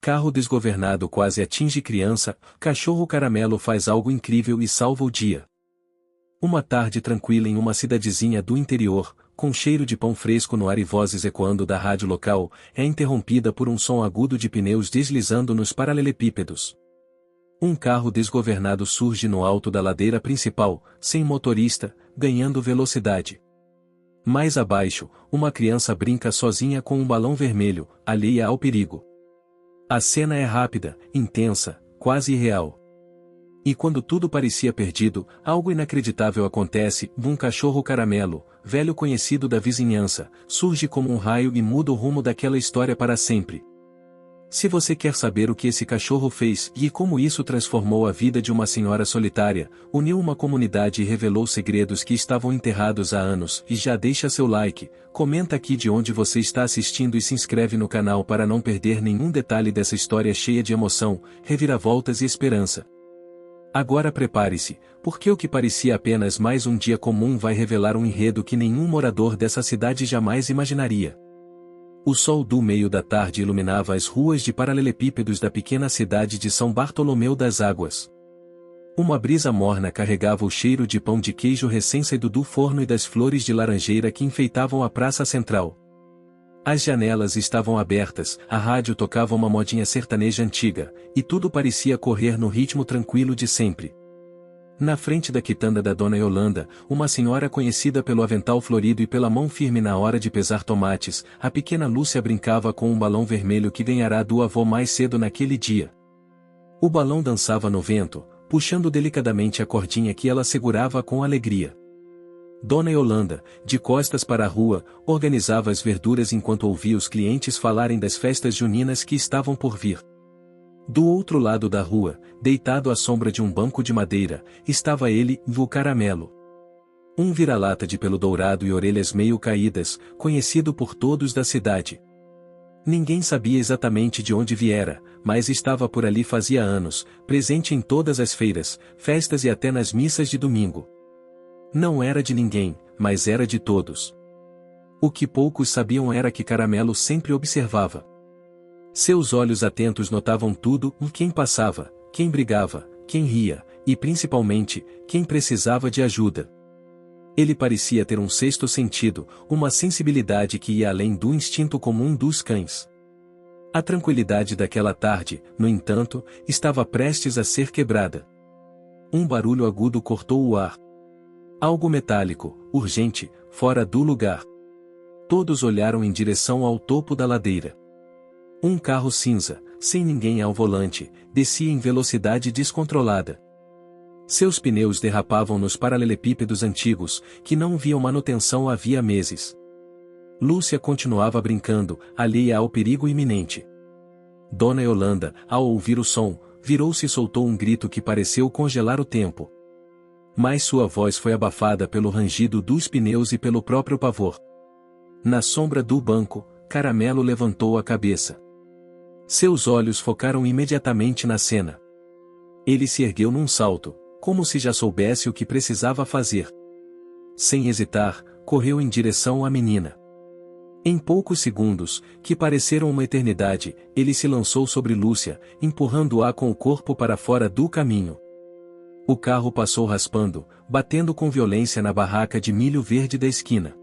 Carro desgovernado quase atinge criança, cachorro caramelo faz algo incrível e salva o dia. Uma tarde tranquila em uma cidadezinha do interior, com cheiro de pão fresco no ar e vozes ecoando da rádio local, é interrompida por um som agudo de pneus deslizando nos paralelepípedos. Um carro desgovernado surge no alto da ladeira principal, sem motorista, ganhando velocidade. Mais abaixo, uma criança brinca sozinha com um balão vermelho, alheia ao perigo. A cena é rápida, intensa, quase irreal. E quando tudo parecia perdido, algo inacreditável acontece. Um cachorro caramelo, velho conhecido da vizinhança, surge como um raio e muda o rumo daquela história para sempre. Se você quer saber o que esse cachorro fez e como isso transformou a vida de uma senhora solitária, uniu uma comunidade e revelou segredos que estavam enterrados há anos, e já deixa seu like, comenta aqui de onde você está assistindo e se inscreve no canal para não perder nenhum detalhe dessa história cheia de emoção, reviravoltas e esperança. Agora prepare-se, porque o que parecia apenas mais um dia comum vai revelar um enredo que nenhum morador dessa cidade jamais imaginaria. O sol do meio da tarde iluminava as ruas de paralelepípedos da pequena cidade de São Bartolomeu das Águas. Uma brisa morna carregava o cheiro de pão de queijo recém-saído do forno e das flores de laranjeira que enfeitavam a praça central. As janelas estavam abertas, a rádio tocava uma modinha sertaneja antiga, e tudo parecia correr no ritmo tranquilo de sempre. Na frente da quitanda da Dona Yolanda, uma senhora conhecida pelo avental florido e pela mão firme na hora de pesar tomates, a pequena Lúcia brincava com um balão vermelho que ganhará do avô mais cedo naquele dia. O balão dançava no vento, puxando delicadamente a cordinha que ela segurava com alegria. Dona Yolanda, de costas para a rua, organizava as verduras enquanto ouvia os clientes falarem das festas juninas que estavam por vir. Do outro lado da rua, deitado à sombra de um banco de madeira, estava ele, o caramelo. Um vira-lata de pelo dourado e orelhas meio caídas, conhecido por todos da cidade. Ninguém sabia exatamente de onde viera, mas estava por ali fazia anos, presente em todas as feiras, festas e até nas missas de domingo. Não era de ninguém, mas era de todos. O que poucos sabiam era que Caramelo sempre observava. Seus olhos atentos notavam tudo, quem passava, quem brigava, quem ria, e principalmente, quem precisava de ajuda. Ele parecia ter um sexto sentido, uma sensibilidade que ia além do instinto comum dos cães. A tranquilidade daquela tarde, no entanto, estava prestes a ser quebrada. Um barulho agudo cortou o ar. Algo metálico, urgente, fora do lugar. Todos olharam em direção ao topo da ladeira. Um carro cinza, sem ninguém ao volante, descia em velocidade descontrolada. Seus pneus derrapavam nos paralelepípedos antigos, que não viam manutenção havia meses. Lúcia continuava brincando, alheia ao perigo iminente. Dona Yolanda, ao ouvir o som, virou-se e soltou um grito que pareceu congelar o tempo. Mas sua voz foi abafada pelo rangido dos pneus e pelo próprio pavor. Na sombra do banco, Caramelo levantou a cabeça. Seus olhos focaram imediatamente na cena. Ele se ergueu num salto, como se já soubesse o que precisava fazer. Sem hesitar, correu em direção à menina. Em poucos segundos, que pareceram uma eternidade, ele se lançou sobre Lúcia, empurrando-a com o corpo para fora do caminho. O carro passou raspando, batendo com violência na barraca de milho verde da esquina.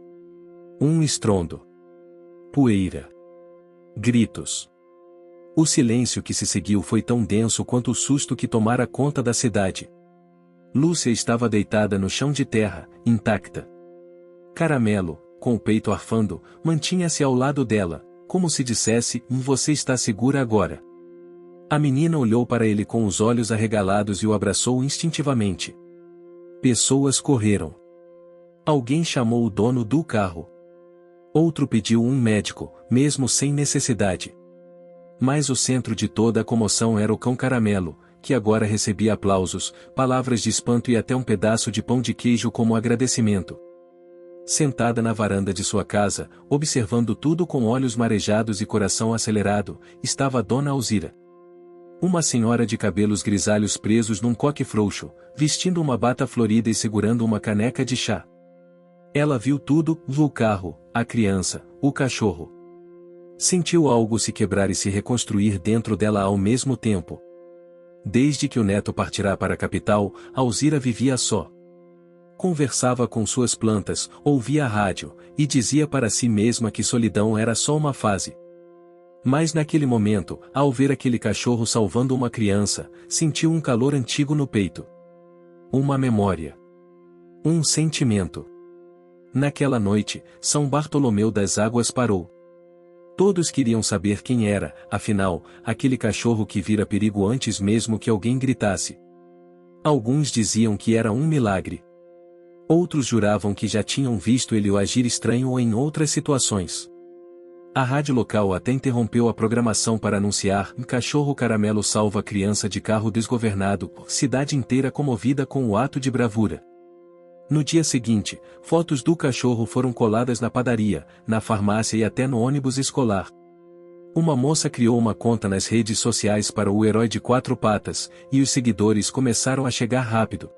Um estrondo. Poeira. Gritos. O silêncio que se seguiu foi tão denso quanto o susto que tomara conta da cidade. Lúcia estava deitada no chão de terra, intacta. Caramelo, com o peito arfando, mantinha-se ao lado dela, como se dissesse: "Você está segura agora." A menina olhou para ele com os olhos arregalados e o abraçou instintivamente. Pessoas correram. Alguém chamou o dono do carro. Outro pediu um médico, mesmo sem necessidade. Mas o centro de toda a comoção era o cão Caramelo, que agora recebia aplausos, palavras de espanto e até um pedaço de pão de queijo como agradecimento. Sentada na varanda de sua casa, observando tudo com olhos marejados e coração acelerado, estava Dona Alzira. Uma senhora de cabelos grisalhos presos num coque frouxo, vestindo uma bata florida e segurando uma caneca de chá. Ela viu tudo, o carro, a criança, o cachorro. Sentiu algo se quebrar e se reconstruir dentro dela ao mesmo tempo. Desde que o neto partirá para a capital, Alzira vivia só. Conversava com suas plantas, ouvia a rádio, e dizia para si mesma que solidão era só uma fase. Mas naquele momento, ao ver aquele cachorro salvando uma criança, sentiu um calor antigo no peito. Uma memória. Um sentimento. Naquela noite, São Bartolomeu das Águas parou. Todos queriam saber quem era, afinal, aquele cachorro que vira perigo antes mesmo que alguém gritasse. Alguns diziam que era um milagre. Outros juravam que já tinham visto ele agir estranho ou em outras situações. A rádio local até interrompeu a programação para anunciar: um cachorro caramelo salva criança de carro desgovernado, cidade inteira comovida com o ato de bravura. No dia seguinte, fotos do cachorro foram coladas na padaria, na farmácia e até no ônibus escolar. Uma moça criou uma conta nas redes sociais para o herói de 4 patas, e os seguidores começaram a chegar rápido.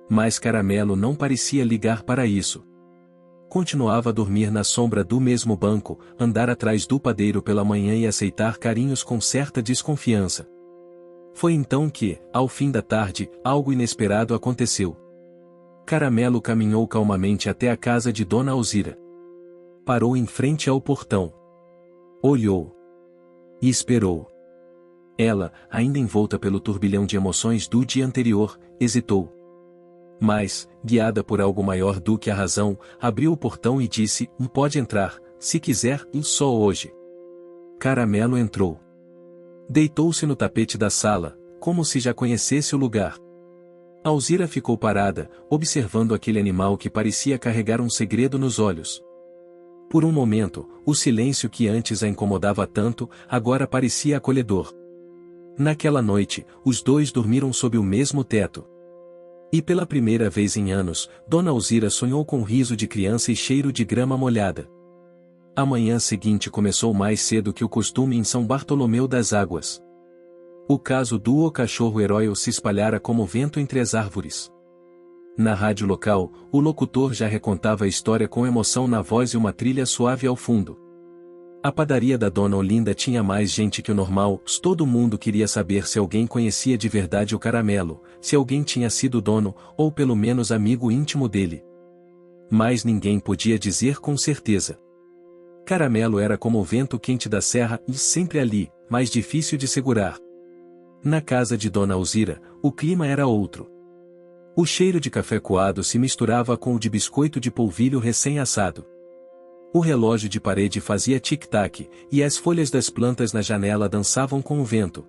Mas Caramelo não parecia ligar para isso. Continuava a dormir na sombra do mesmo banco, andar atrás do padeiro pela manhã e aceitar carinhos com certa desconfiança. Foi então que, ao fim da tarde, algo inesperado aconteceu. Caramelo caminhou calmamente até a casa de Dona Alzira. Parou em frente ao portão. Olhou. E esperou. Ela, ainda envolta pelo turbilhão de emoções do dia anterior, hesitou. Mas, guiada por algo maior do que a razão, abriu o portão e disse: pode entrar, se quiser, só hoje. Caramelo entrou. Deitou-se no tapete da sala, como se já conhecesse o lugar. Alzira ficou parada, observando aquele animal que parecia carregar um segredo nos olhos. Por um momento, o silêncio que antes a incomodava tanto, agora parecia acolhedor. Naquela noite, os dois dormiram sob o mesmo teto. E pela primeira vez em anos, Dona Alzira sonhou com riso de criança e cheiro de grama molhada. A manhã seguinte começou mais cedo que o costume em São Bartolomeu das Águas. O caso do cachorro-herói se espalhara como vento entre as árvores. Na rádio local, o locutor já recontava a história com emoção na voz e uma trilha suave ao fundo. A padaria da Dona Olinda tinha mais gente que o normal, todo mundo queria saber se alguém conhecia de verdade o Caramelo, se alguém tinha sido dono, ou pelo menos amigo íntimo dele. Mas ninguém podia dizer com certeza. Caramelo era como o vento quente da serra, e sempre ali, mais difícil de segurar. Na casa de Dona Alzira, o clima era outro. O cheiro de café coado se misturava com o de biscoito de polvilho recém-assado. O relógio de parede fazia tic-tac, e as folhas das plantas na janela dançavam com o vento.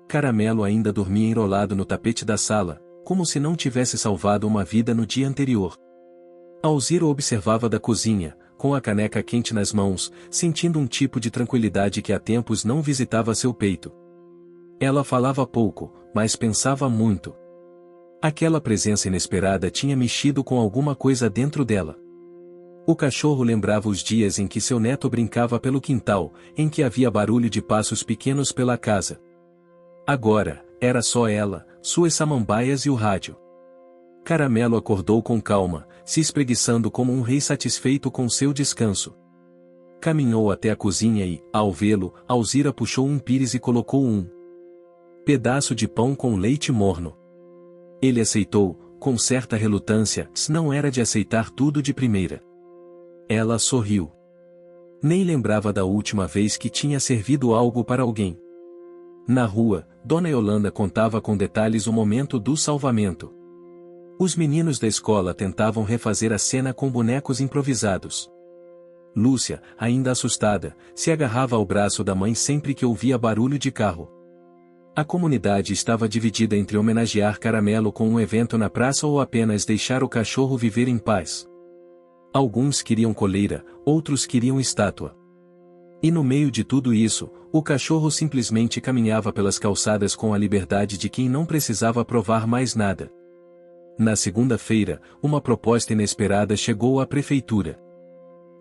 Caramelo ainda dormia enrolado no tapete da sala, como se não tivesse salvado uma vida no dia anterior. Alzira observava da cozinha, com a caneca quente nas mãos, sentindo um tipo de tranquilidade que há tempos não visitava seu peito. Ela falava pouco, mas pensava muito. Aquela presença inesperada tinha mexido com alguma coisa dentro dela. O cachorro lembrava os dias em que seu neto brincava pelo quintal, em que havia barulho de passos pequenos pela casa. Agora, era só ela, suas samambaias e o rádio. Caramelo acordou com calma, se espreguiçando como um rei satisfeito com seu descanso. Caminhou até a cozinha e, ao vê-lo, Alzira puxou um pires e colocou um pedaço de pão com leite morno. Ele aceitou, com certa relutância, não era de aceitar tudo de primeira. Ela sorriu. Nem lembrava da última vez que tinha servido algo para alguém. Na rua, Dona Yolanda contava com detalhes o momento do salvamento. Os meninos da escola tentavam refazer a cena com bonecos improvisados. Lúcia, ainda assustada, se agarrava ao braço da mãe sempre que ouvia barulho de carro. A comunidade estava dividida entre homenagear Caramelo com um evento na praça ou apenas deixar o cachorro viver em paz. Alguns queriam coleira, outros queriam estátua. E no meio de tudo isso, o cachorro simplesmente caminhava pelas calçadas com a liberdade de quem não precisava provar mais nada. Na segunda-feira, uma proposta inesperada chegou à prefeitura.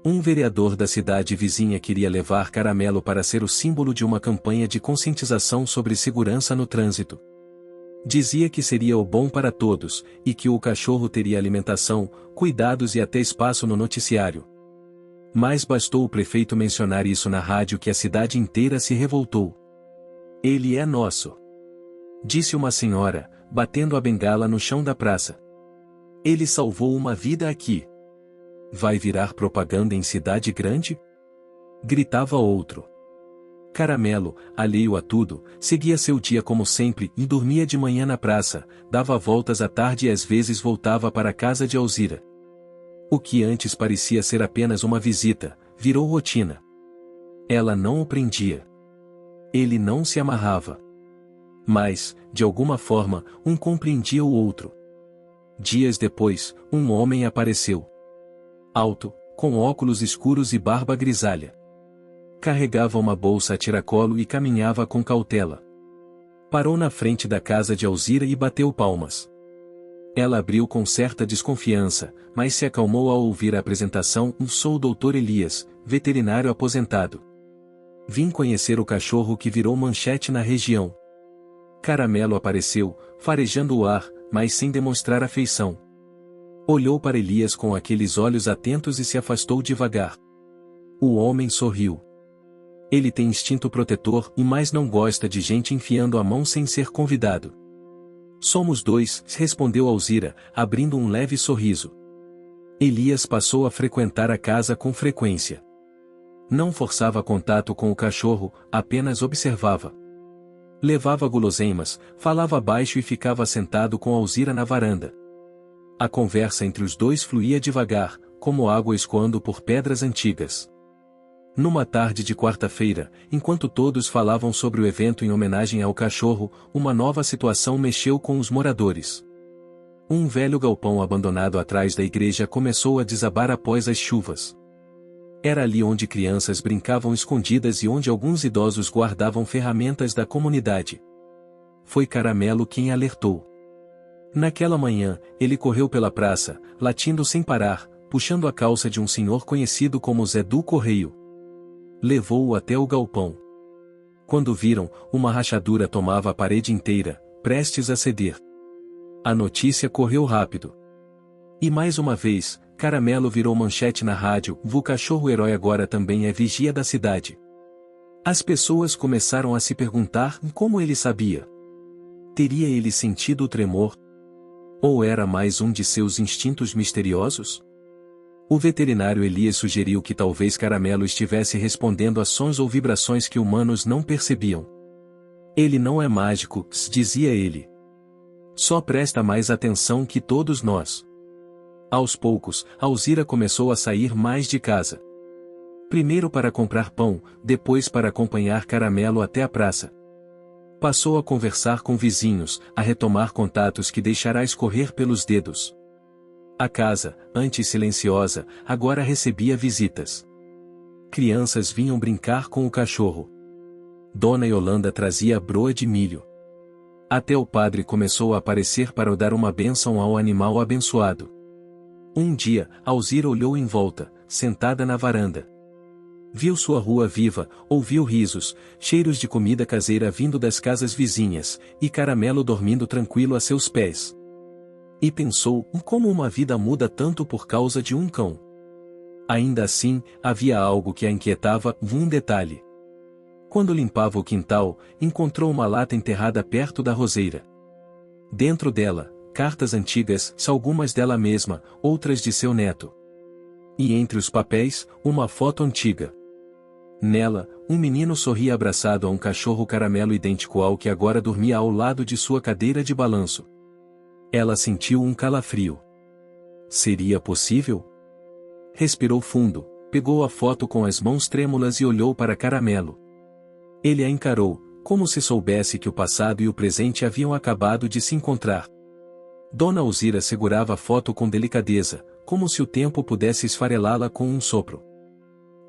Um vereador da cidade vizinha queria levar Caramelo para ser o símbolo de uma campanha de conscientização sobre segurança no trânsito. Dizia que seria o bom para todos, e que o cachorro teria alimentação, cuidados e até espaço no noticiário. Mas bastou o prefeito mencionar isso na rádio que a cidade inteira se revoltou. Ele é nosso, disse uma senhora, batendo a bengala no chão da praça. Ele salvou uma vida aqui. Vai virar propaganda em cidade grande? Gritava outro. Caramelo, alheio a tudo, seguia seu dia como sempre e dormia de manhã na praça, dava voltas à tarde e às vezes voltava para a casa de Alzira. O que antes parecia ser apenas uma visita, virou rotina. Ela não o prendia. Ele não se amarrava. Mas, de alguma forma, um compreendia o outro. Dias depois, um homem apareceu. Alto, com óculos escuros e barba grisalha. Carregava uma bolsa a tiracolo e caminhava com cautela. Parou na frente da casa de Alzira e bateu palmas. Ela abriu com certa desconfiança, mas se acalmou ao ouvir a apresentação. Sou o Dr. Elias, veterinário aposentado. Vim conhecer o cachorro que virou manchete na região. Caramelo apareceu, farejando o ar, mas sem demonstrar afeição. Olhou para Elias com aqueles olhos atentos e se afastou devagar. O homem sorriu. Ele tem instinto protetor e mais não gosta de gente enfiando a mão sem ser convidado. Somos dois, respondeu Alzira, abrindo um leve sorriso. Elias passou a frequentar a casa com frequência. Não forçava contato com o cachorro, apenas observava. Levava guloseimas, falava baixo e ficava sentado com Alzira na varanda. A conversa entre os dois fluía devagar, como água escoando por pedras antigas. Numa tarde de quarta-feira, enquanto todos falavam sobre o evento em homenagem ao cachorro, uma nova situação mexeu com os moradores. Um velho galpão abandonado atrás da igreja começou a desabar após as chuvas. Era ali onde crianças brincavam escondidas e onde alguns idosos guardavam ferramentas da comunidade. Foi Caramelo quem alertou. Naquela manhã, ele correu pela praça, latindo sem parar, puxando a calça de um senhor conhecido como Zé do Correio. Levou-o até o galpão. Quando viram, uma rachadura tomava a parede inteira, prestes a ceder. A notícia correu rápido. E mais uma vez, Caramelo virou manchete na rádio. O cachorro-herói agora também é vigia da cidade. As pessoas começaram a se perguntar como ele sabia. Teria ele sentido o tremor? Ou era mais um de seus instintos misteriosos? O veterinário Elias sugeriu que talvez Caramelo estivesse respondendo a sons ou vibrações que humanos não percebiam. Ele não é mágico, dizia ele. Só presta mais atenção que todos nós. Aos poucos, Alzira começou a sair mais de casa. Primeiro para comprar pão, depois para acompanhar Caramelo até a praça. Passou a conversar com vizinhos, a retomar contatos que deixará escorrer pelos dedos. A casa, antes silenciosa, agora recebia visitas. Crianças vinham brincar com o cachorro. Dona Yolanda trazia broa de milho. Até o padre começou a aparecer para dar uma bênção ao animal abençoado. Um dia, Alzira olhou em volta, sentada na varanda. Viu sua rua viva, ouviu risos, cheiros de comida caseira vindo das casas vizinhas, e Caramelo dormindo tranquilo a seus pés. E pensou como uma vida muda tanto por causa de um cão. Ainda assim, havia algo que a inquietava, um detalhe. Quando limpava o quintal, encontrou uma lata enterrada perto da roseira. Dentro dela, cartas antigas, algumas dela mesma, outras de seu neto. E entre os papéis, uma foto antiga. Nela, um menino sorria abraçado a um cachorro caramelo idêntico ao que agora dormia ao lado de sua cadeira de balanço. Ela sentiu um calafrio. Seria possível? Respirou fundo, pegou a foto com as mãos trêmulas e olhou para Caramelo. Ele a encarou, como se soubesse que o passado e o presente haviam acabado de se encontrar. Dona Alzira segurava a foto com delicadeza, como se o tempo pudesse esfarelá-la com um sopro.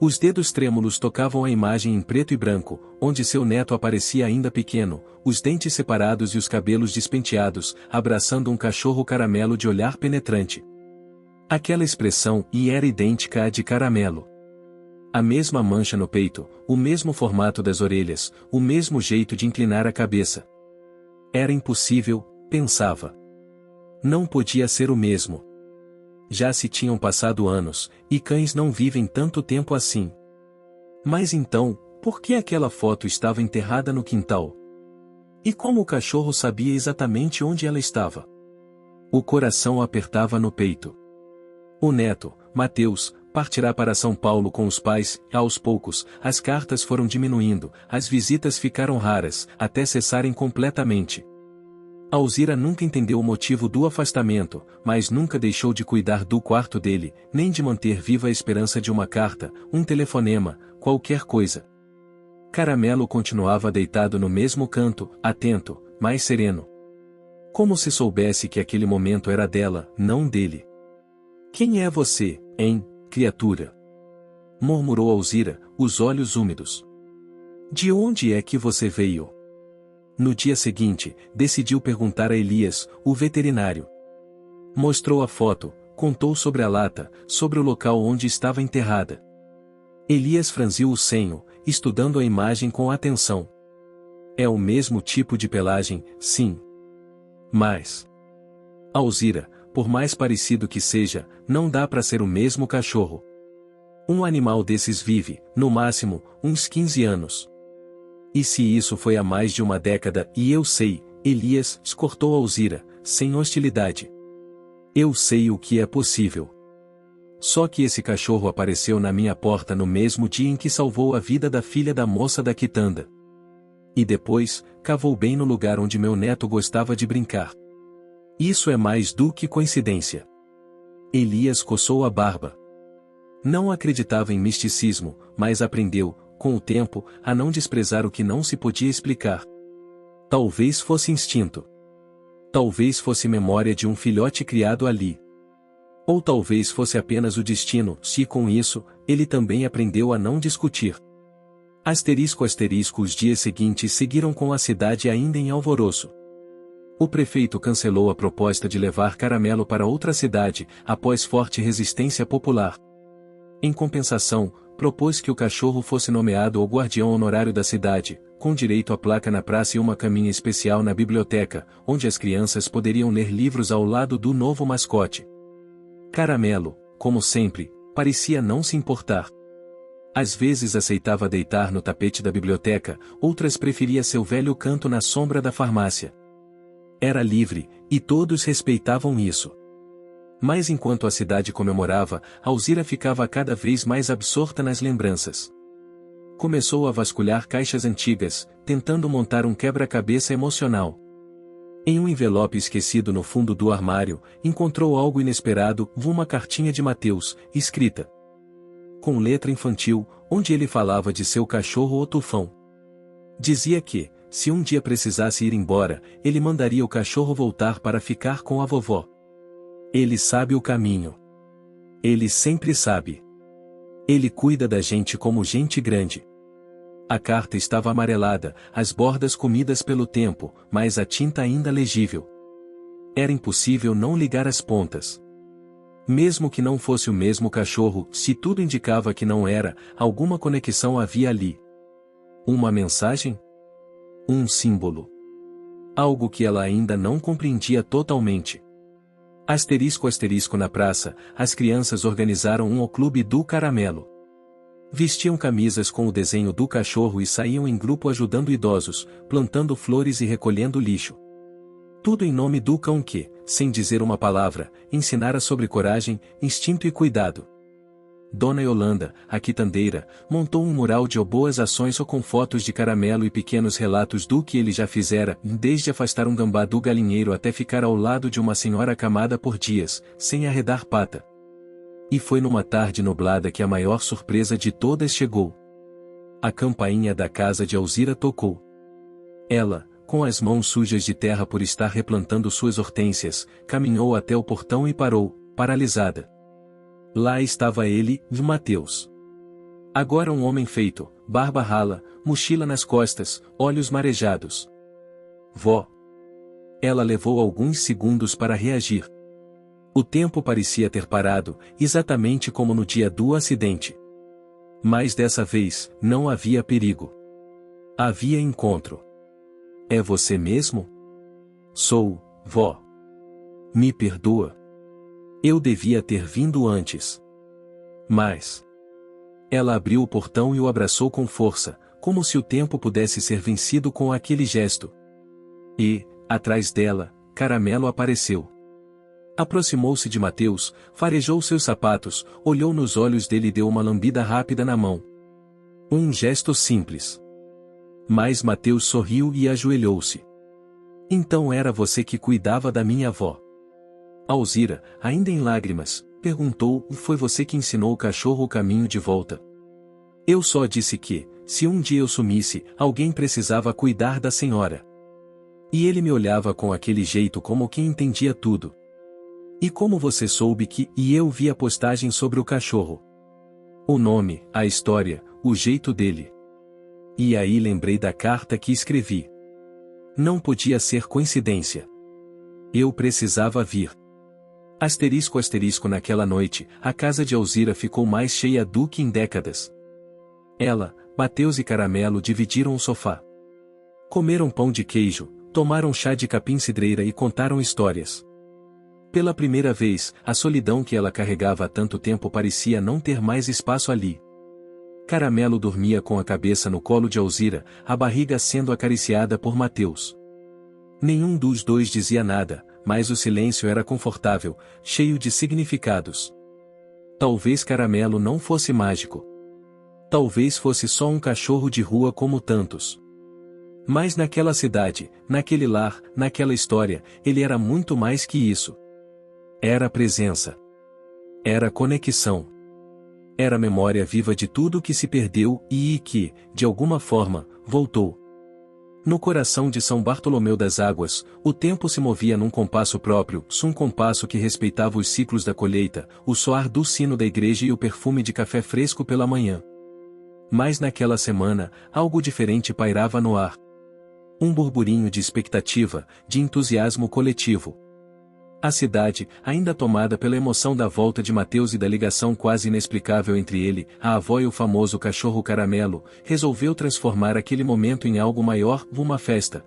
Os dedos trêmulos tocavam a imagem em preto e branco, onde seu neto aparecia ainda pequeno, os dentes separados e os cabelos despenteados, abraçando um cachorro caramelo de olhar penetrante. Aquela expressão era idêntica à de Caramelo. A mesma mancha no peito, o mesmo formato das orelhas, o mesmo jeito de inclinar a cabeça. Era impossível, pensava. Não podia ser o mesmo. Já se tinham passado anos, e cães não vivem tanto tempo assim. Mas então, por que aquela foto estava enterrada no quintal? E como o cachorro sabia exatamente onde ela estava? O coração apertava no peito. O neto, Mateus, partirá para São Paulo com os pais. Aos poucos, as cartas foram diminuindo, as visitas ficaram raras, até cessarem completamente. Alzira nunca entendeu o motivo do afastamento, mas nunca deixou de cuidar do quarto dele, nem de manter viva a esperança de uma carta, um telefonema, qualquer coisa. Caramelo continuava deitado no mesmo canto, atento, mais sereno. Como se soubesse que aquele momento era dela, não dele. "Quem é você, hein, criatura?" murmurou Alzira, os olhos úmidos. "De onde é que você veio?" No dia seguinte, decidiu perguntar a Elias, o veterinário. Mostrou a foto, contou sobre a lata, sobre o local onde estava enterrada. Elias franziu o senho, estudando a imagem com atenção. "É o mesmo tipo de pelagem, sim. Mas Alzira, por mais parecido que seja, não dá para ser o mesmo cachorro. Um animal desses vive, no máximo, uns 15 anos. E se isso foi há mais de uma década, e eu sei, Elias, cortou Alzira, sem hostilidade. Eu sei o que é possível. Só que esse cachorro apareceu na minha porta no mesmo dia em que salvou a vida da filha da moça da quitanda. E depois, cavou bem no lugar onde meu neto gostava de brincar. Isso é mais do que coincidência." Elias coçou a barba. Não acreditava em misticismo, mas aprendeu, com o tempo, a não desprezar o que não se podia explicar. Talvez fosse instinto. Talvez fosse memória de um filhote criado ali. Ou talvez fosse apenas o destino, se com isso, ele também aprendeu a não discutir. Asterisco. Os dias seguintes seguiram com a cidade ainda em alvoroço. O prefeito cancelou a proposta de levar Caramelo para outra cidade, após forte resistência popular. Em compensação, propôs que o cachorro fosse nomeado o guardião honorário da cidade, com direito a placa na praça e uma caminha especial na biblioteca, onde as crianças poderiam ler livros ao lado do novo mascote. Caramelo, como sempre, parecia não se importar. Às vezes aceitava deitar no tapete da biblioteca, outras preferia seu velho canto na sombra da farmácia. Era livre, e todos respeitavam isso. Mas enquanto a cidade comemorava, Alzira ficava cada vez mais absorta nas lembranças. Começou a vasculhar caixas antigas, tentando montar um quebra-cabeça emocional. Em um envelope esquecido no fundo do armário, encontrou algo inesperado, uma cartinha de Mateus, escrita com letra infantil, onde ele falava de seu cachorro o Tufão. Dizia que, se um dia precisasse ir embora, ele mandaria o cachorro voltar para ficar com a vovó. Ele sabe o caminho. Ele sempre sabe. Ele cuida da gente como gente grande. A carta estava amarelada, as bordas comidas pelo tempo, mas a tinta ainda legível. Era impossível não ligar as pontas. Mesmo que não fosse o mesmo cachorro, se tudo indicava que não era, alguma conexão havia ali. Uma mensagem? Um símbolo. Algo que ela ainda não compreendia totalmente. Asterisco. Na praça, as crianças organizaram um clube do caramelo. Vestiam camisas com o desenho do cachorro e saíam em grupo ajudando idosos, plantando flores e recolhendo lixo. Tudo em nome do cão que, sem dizer uma palavra, ensinara sobre coragem, instinto e cuidado. Dona Yolanda, a quitandeira, montou um mural de boas ações com fotos de Caramelo e pequenos relatos do que ele já fizera, desde afastar um gambá do galinheiro até ficar ao lado de uma senhora acamada por dias, sem arredar pata. E foi numa tarde nublada que a maior surpresa de todas chegou. A campainha da casa de Alzira tocou. Ela, com as mãos sujas de terra por estar replantando suas hortênsias, caminhou até o portão e parou, paralisada. Lá estava ele, Mateus. Agora um homem feito, barba rala, mochila nas costas, olhos marejados. Vó. Ela levou alguns segundos para reagir. O tempo parecia ter parado, exatamente como no dia do acidente. Mas dessa vez, não havia perigo. Havia encontro. É você mesmo? Sou, vó. Me perdoa. Eu devia ter vindo antes. Mas... Ela abriu o portão e o abraçou com força, como se o tempo pudesse ser vencido com aquele gesto. E, atrás dela, Caramelo apareceu. Aproximou-se de Mateus, farejou seus sapatos, olhou nos olhos dele e deu uma lambida rápida na mão. Um gesto simples. Mas Mateus sorriu e ajoelhou-se. Então era você que cuidava da minha avó. Alzira, ainda em lágrimas, perguntou: foi você que ensinou o cachorro o caminho de volta? Eu só disse que, se um dia eu sumisse, alguém precisava cuidar da senhora. E ele me olhava com aquele jeito como quem entendia tudo. E como você soube que... E eu vi a postagem sobre o cachorro. O nome, a história, o jeito dele. E aí lembrei da carta que escrevi. Não podia ser coincidência. Eu precisava vir. Asterisco asterisco naquela noite, a casa de Alzira ficou mais cheia do que em décadas. Ela, Mateus e Caramelo dividiram o sofá. Comeram pão de queijo, tomaram chá de capim-cidreira e contaram histórias. Pela primeira vez, a solidão que ela carregava há tanto tempo parecia não ter mais espaço ali. Caramelo dormia com a cabeça no colo de Alzira, a barriga sendo acariciada por Mateus. Nenhum dos dois dizia nada, mas o silêncio era confortável, cheio de significados. Talvez Caramelo não fosse mágico. Talvez fosse só um cachorro de rua como tantos. Mas naquela cidade, naquele lar, naquela história, ele era muito mais que isso. Era presença. Era conexão. Era memória viva de tudo que se perdeu e que, de alguma forma, voltou. No coração de São Bartolomeu das Águas, o tempo se movia num compasso próprio, um compasso que respeitava os ciclos da colheita, o soar do sino da igreja e o perfume de café fresco pela manhã. Mas naquela semana, algo diferente pairava no ar. Um burburinho de expectativa, de entusiasmo coletivo. A cidade, ainda tomada pela emoção da volta de Mateus e da ligação quase inexplicável entre ele, a avó e o famoso cachorro Caramelo, resolveu transformar aquele momento em algo maior, uma festa.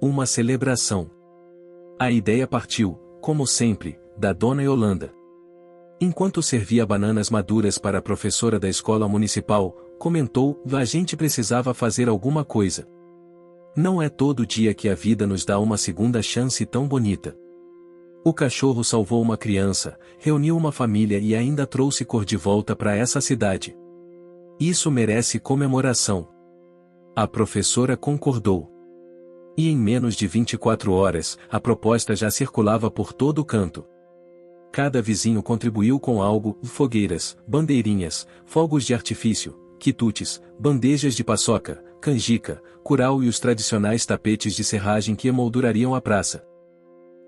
Uma celebração. A ideia partiu, como sempre, da dona Yolanda. Enquanto servia bananas maduras para a professora da escola municipal, comentou: a gente precisava fazer alguma coisa. Não é todo dia que a vida nos dá uma segunda chance tão bonita. O cachorro salvou uma criança, reuniu uma família e ainda trouxe cor de volta para essa cidade. Isso merece comemoração. A professora concordou. E em menos de 24 horas, a proposta já circulava por todo o canto. Cada vizinho contribuiu com algo: fogueiras, bandeirinhas, fogos de artifício, quitutes, bandejas de paçoca, canjica, curau e os tradicionais tapetes de serragem que emoldurariam a praça.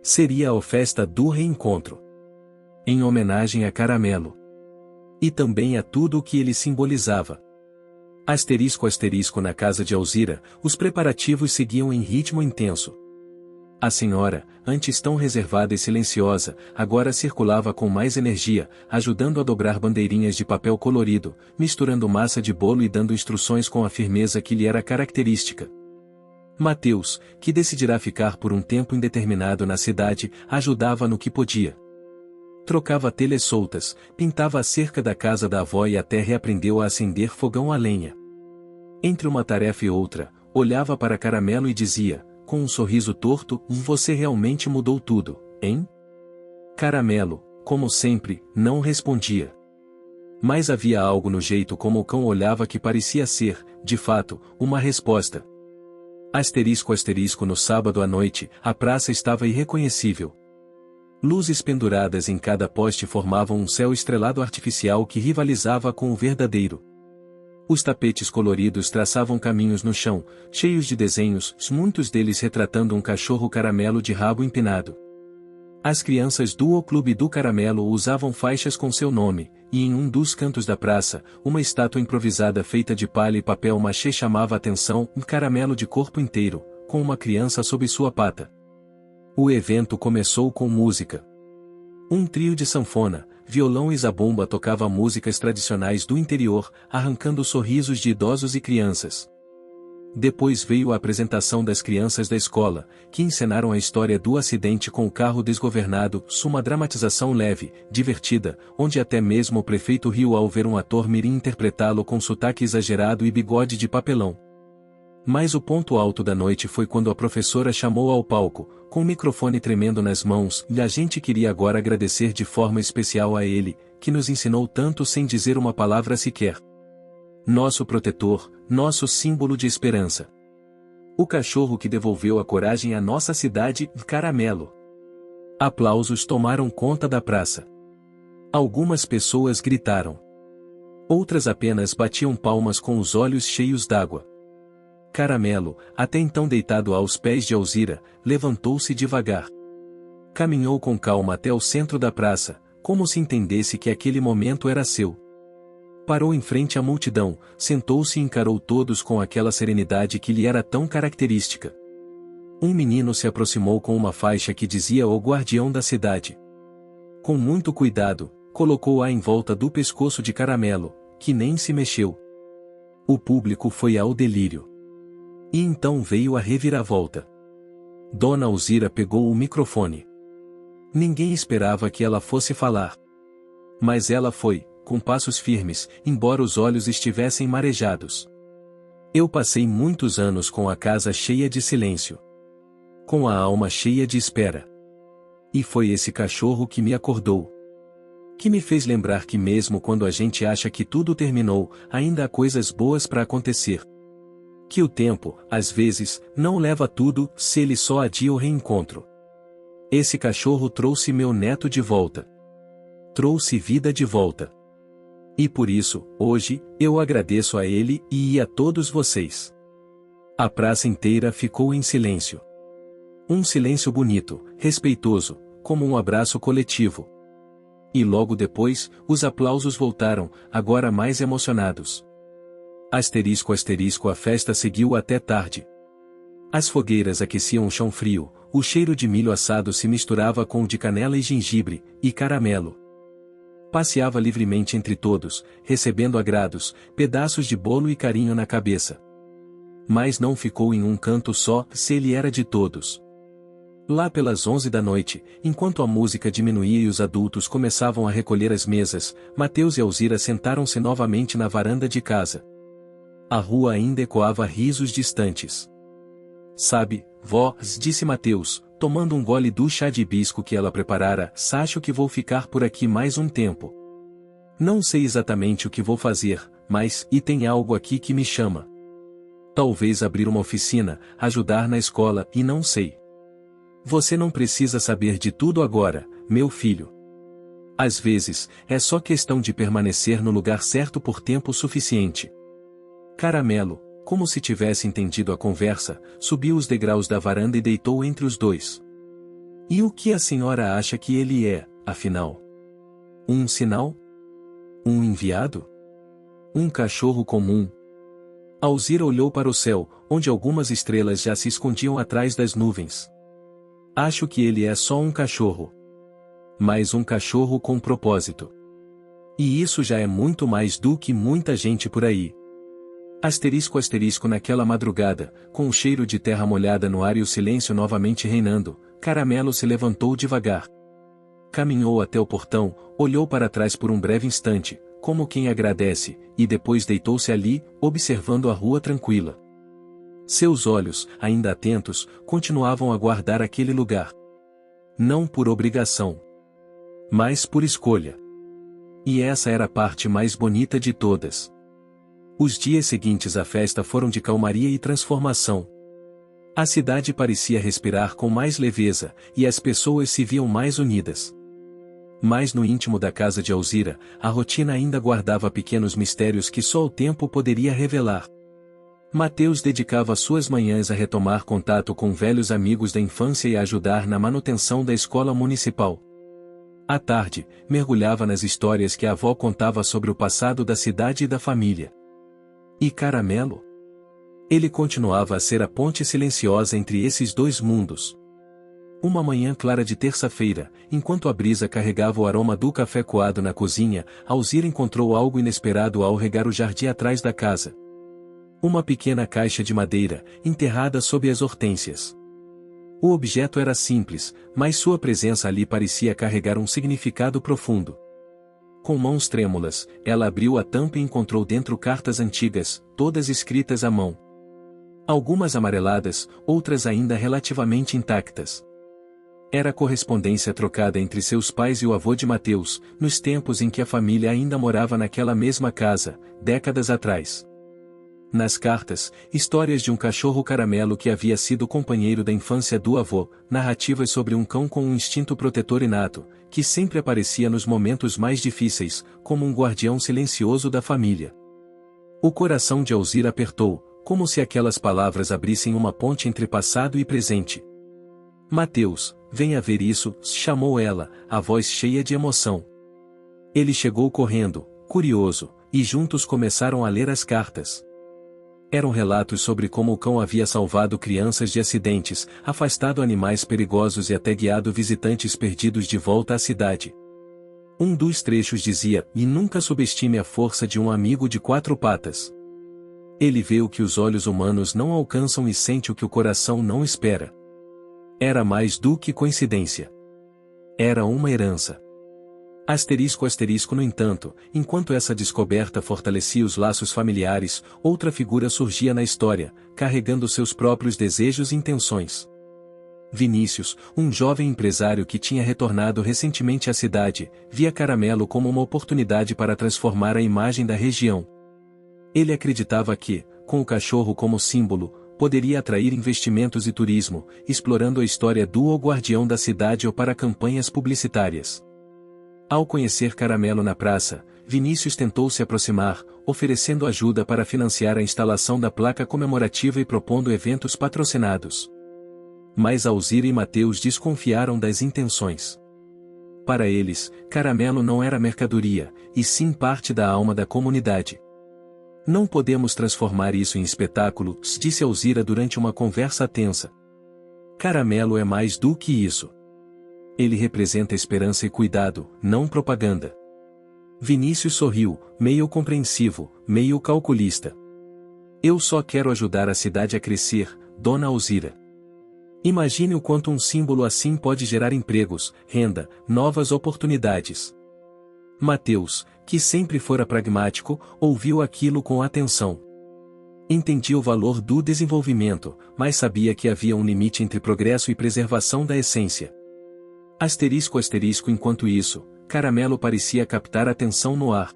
Seria a festa do reencontro. Em homenagem a Caramelo. E também a tudo o que ele simbolizava. Asterisco asterisco na casa de Alzira, os preparativos seguiam em ritmo intenso. A senhora, antes tão reservada e silenciosa, agora circulava com mais energia, ajudando a dobrar bandeirinhas de papel colorido, misturando massa de bolo e dando instruções com a firmeza que lhe era característica. Mateus, que decidirá ficar por um tempo indeterminado na cidade, ajudava no que podia. Trocava telhas soltas, pintava a cerca da casa da avó e até reaprendeu a acender fogão a lenha. Entre uma tarefa e outra, olhava para Caramelo e dizia, com um sorriso torto: você realmente mudou tudo, hein? Caramelo, como sempre, não respondia. Mas havia algo no jeito como o cão olhava que parecia ser, de fato, uma resposta. Asterisco asterisco no sábado à noite, a praça estava irreconhecível. Luzes penduradas em cada poste formavam um céu estrelado artificial que rivalizava com o verdadeiro. Os tapetes coloridos traçavam caminhos no chão, cheios de desenhos, muitos deles retratando um cachorro caramelo de rabo empinado. As crianças do Clube do Caramelo usavam faixas com seu nome, e em um dos cantos da praça, uma estátua improvisada feita de palha e papel machê chamava a atenção: um caramelo de corpo inteiro, com uma criança sob sua pata. O evento começou com música. Um trio de sanfona, violão e zabumba tocava músicas tradicionais do interior, arrancando sorrisos de idosos e crianças. Depois veio a apresentação das crianças da escola, que encenaram a história do acidente com o carro desgovernado, uma dramatização leve, divertida, onde até mesmo o prefeito riu ao ver um ator mirim interpretá-lo com sotaque exagerado e bigode de papelão. Mas o ponto alto da noite foi quando a professora chamou ao palco, com o microfone tremendo nas mãos, e a gente queria agora agradecer de forma especial a ele, que nos ensinou tanto sem dizer uma palavra sequer. Nosso protetor, nosso símbolo de esperança. O cachorro que devolveu a coragem à nossa cidade, Caramelo. Aplausos tomaram conta da praça. Algumas pessoas gritaram. Outras apenas batiam palmas com os olhos cheios d'água. Caramelo, até então deitado aos pés de Alzira, levantou-se devagar. Caminhou com calma até o centro da praça, como se entendesse que aquele momento era seu. Parou em frente à multidão, sentou-se e encarou todos com aquela serenidade que lhe era tão característica. Um menino se aproximou com uma faixa que dizia o guardião da cidade. Com muito cuidado, colocou-a em volta do pescoço de Caramelo, que nem se mexeu. O público foi ao delírio. E então veio a reviravolta. Dona Alzira pegou o microfone. Ninguém esperava que ela fosse falar. Mas ela foi, com passos firmes, embora os olhos estivessem marejados. Eu passei muitos anos com a casa cheia de silêncio. Com a alma cheia de espera. E foi esse cachorro que me acordou. Que me fez lembrar que mesmo quando a gente acha que tudo terminou, ainda há coisas boas para acontecer. Que o tempo, às vezes, não leva tudo, se ele só adia o reencontro. Esse cachorro trouxe meu neto de volta. Trouxe vida de volta. E por isso, hoje, eu agradeço a ele e a todos vocês. A praça inteira ficou em silêncio. Um silêncio bonito, respeitoso, como um abraço coletivo. E logo depois, os aplausos voltaram, agora mais emocionados. Asterisco asterisco, a festa seguiu até tarde. As fogueiras aqueciam o chão frio, o cheiro de milho assado se misturava com o de canela e gengibre, e caramelo. Passeava livremente entre todos, recebendo agrados, pedaços de bolo e carinho na cabeça. Mas não ficou em um canto só, se ele era de todos. Lá pelas 11 da noite, enquanto a música diminuía e os adultos começavam a recolher as mesas, Mateus e Alzira sentaram-se novamente na varanda de casa. A rua ainda ecoava risos distantes. Sabe, vó, disse Mateus, tomando um gole do chá de hibisco que ela preparara, acho que vou ficar por aqui mais um tempo. Não sei exatamente o que vou fazer, mas, e tem algo aqui que me chama. Talvez abrir uma oficina, ajudar na escola, e não sei. Você não precisa saber de tudo agora, meu filho. Às vezes, é só questão de permanecer no lugar certo por tempo suficiente. Caramelo, como se tivesse entendido a conversa, subiu os degraus da varanda e deitou entre os dois. E o que a senhora acha que ele é, afinal? Um sinal? Um enviado? Um cachorro comum? Alzira olhou para o céu, onde algumas estrelas já se escondiam atrás das nuvens. Acho que ele é só um cachorro. Mas um cachorro com propósito. E isso já é muito mais do que muita gente por aí. Asterisco asterisco, naquela madrugada, com o cheiro de terra molhada no ar e o silêncio novamente reinando, Caramelo se levantou devagar. Caminhou até o portão, olhou para trás por um breve instante, como quem agradece, e depois deitou-se ali, observando a rua tranquila. Seus olhos, ainda atentos, continuavam a guardar aquele lugar. Não por obrigação, mas por escolha. E essa era a parte mais bonita de todas. Os dias seguintes à festa foram de calmaria e transformação. A cidade parecia respirar com mais leveza, e as pessoas se viam mais unidas. Mas no íntimo da casa de Alzira, a rotina ainda guardava pequenos mistérios que só o tempo poderia revelar. Mateus dedicava suas manhãs a retomar contato com velhos amigos da infância e a ajudar na manutenção da escola municipal. À tarde, mergulhava nas histórias que a avó contava sobre o passado da cidade e da família. E Caramelo? Ele continuava a ser a ponte silenciosa entre esses dois mundos. Uma manhã clara de terça-feira, enquanto a brisa carregava o aroma do café coado na cozinha, Alzira encontrou algo inesperado ao regar o jardim atrás da casa. Uma pequena caixa de madeira, enterrada sob as hortênsias. O objeto era simples, mas sua presença ali parecia carregar um significado profundo. Com mãos trêmulas, ela abriu a tampa e encontrou dentro cartas antigas, todas escritas à mão. Algumas amareladas, outras ainda relativamente intactas. Era a correspondência trocada entre seus pais e o avô de Mateus, nos tempos em que a família ainda morava naquela mesma casa, décadas atrás. Nas cartas, histórias de um cachorro caramelo que havia sido companheiro da infância do avô, narrativas sobre um cão com um instinto protetor inato, que sempre aparecia nos momentos mais difíceis, como um guardião silencioso da família. O coração de Alzira apertou, como se aquelas palavras abrissem uma ponte entre passado e presente. Mateus, venha ver isso, chamou ela, a voz cheia de emoção. Ele chegou correndo, curioso, e juntos começaram a ler as cartas. Eram relatos sobre como o cão havia salvado crianças de acidentes, afastado animais perigosos e até guiado visitantes perdidos de volta à cidade. Um dos trechos dizia: "E nunca subestime a força de um amigo de 4 patas. Ele vê o que os olhos humanos não alcançam e sente o que o coração não espera." Era mais do que coincidência. Era uma herança. Asterisco, no entanto, enquanto essa descoberta fortalecia os laços familiares, outra figura surgia na história, carregando seus próprios desejos e intenções. Vinícius, um jovem empresário que tinha retornado recentemente à cidade, via Caramelo como uma oportunidade para transformar a imagem da região. Ele acreditava que, com o cachorro como símbolo, poderia atrair investimentos e turismo, explorando a história do guardião da cidade ou para campanhas publicitárias. Ao conhecer Caramelo na praça, Vinícius tentou se aproximar, oferecendo ajuda para financiar a instalação da placa comemorativa e propondo eventos patrocinados. Mas Alzira e Mateus desconfiaram das intenções. Para eles, Caramelo não era mercadoria, e sim parte da alma da comunidade. "Não podemos transformar isso em espetáculo", disse Alzira durante uma conversa tensa. "Caramelo é mais do que isso. Ele representa esperança e cuidado, não propaganda." Vinícius sorriu, meio compreensivo, meio calculista. "Eu só quero ajudar a cidade a crescer, Dona Alzira. Imagine o quanto um símbolo assim pode gerar empregos, renda, novas oportunidades." Mateus, que sempre fora pragmático, ouviu aquilo com atenção. Entendia o valor do desenvolvimento, mas sabia que havia um limite entre progresso e preservação da essência. Enquanto isso, Caramelo parecia captar atenção no ar.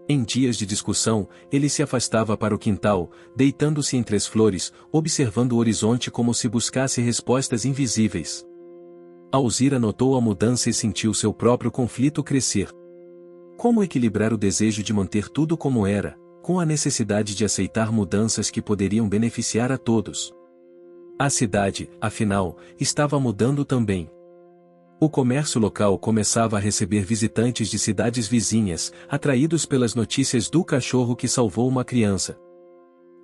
Em dias de discussão, ele se afastava para o quintal, deitando-se entre as flores, observando o horizonte como se buscasse respostas invisíveis. Alzira notou a mudança e sentiu seu próprio conflito crescer. Como equilibrar o desejo de manter tudo como era, com a necessidade de aceitar mudanças que poderiam beneficiar a todos? A cidade, afinal, estava mudando também. O comércio local começava a receber visitantes de cidades vizinhas, atraídos pelas notícias do cachorro que salvou uma criança.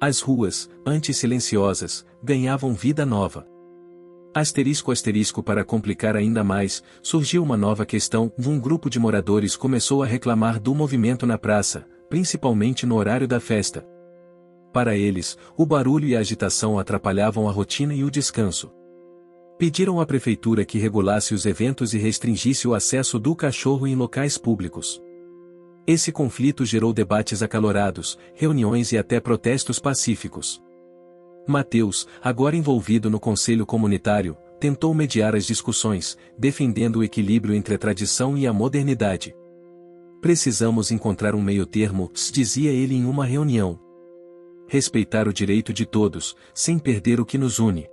As ruas, antes silenciosas, ganhavam vida nova. Para complicar ainda mais, surgiu uma nova questão: um grupo de moradores começou a reclamar do movimento na praça, principalmente no horário da festa. Para eles, o barulho e a agitação atrapalhavam a rotina e o descanso. Pediram à prefeitura que regulasse os eventos e restringisse o acesso do cachorro em locais públicos. Esse conflito gerou debates acalorados, reuniões e até protestos pacíficos. Mateus, agora envolvido no conselho comunitário, tentou mediar as discussões, defendendo o equilíbrio entre a tradição e a modernidade. "Precisamos encontrar um meio-termo", dizia ele em uma reunião. "Respeitar o direito de todos, sem perder o que nos une."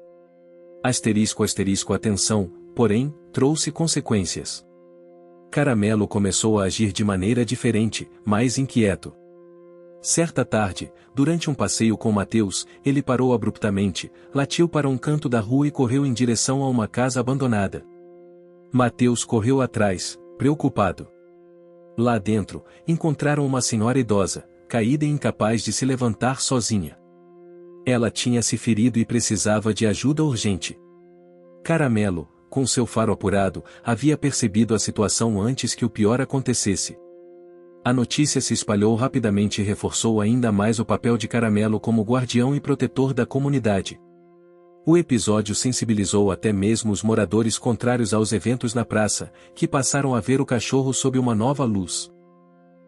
Atenção, porém, trouxe consequências. Caramelo começou a agir de maneira diferente, mais inquieto. Certa tarde, durante um passeio com Mateus, ele parou abruptamente, latiu para um canto da rua e correu em direção a uma casa abandonada. Mateus correu atrás, preocupado. Lá dentro, encontraram uma senhora idosa, caída e incapaz de se levantar sozinha. Ela tinha se ferido e precisava de ajuda urgente. Caramelo, com seu faro apurado, havia percebido a situação antes que o pior acontecesse. A notícia se espalhou rapidamente e reforçou ainda mais o papel de Caramelo como guardião e protetor da comunidade. O episódio sensibilizou até mesmo os moradores contrários aos eventos na praça, que passaram a ver o cachorro sob uma nova luz.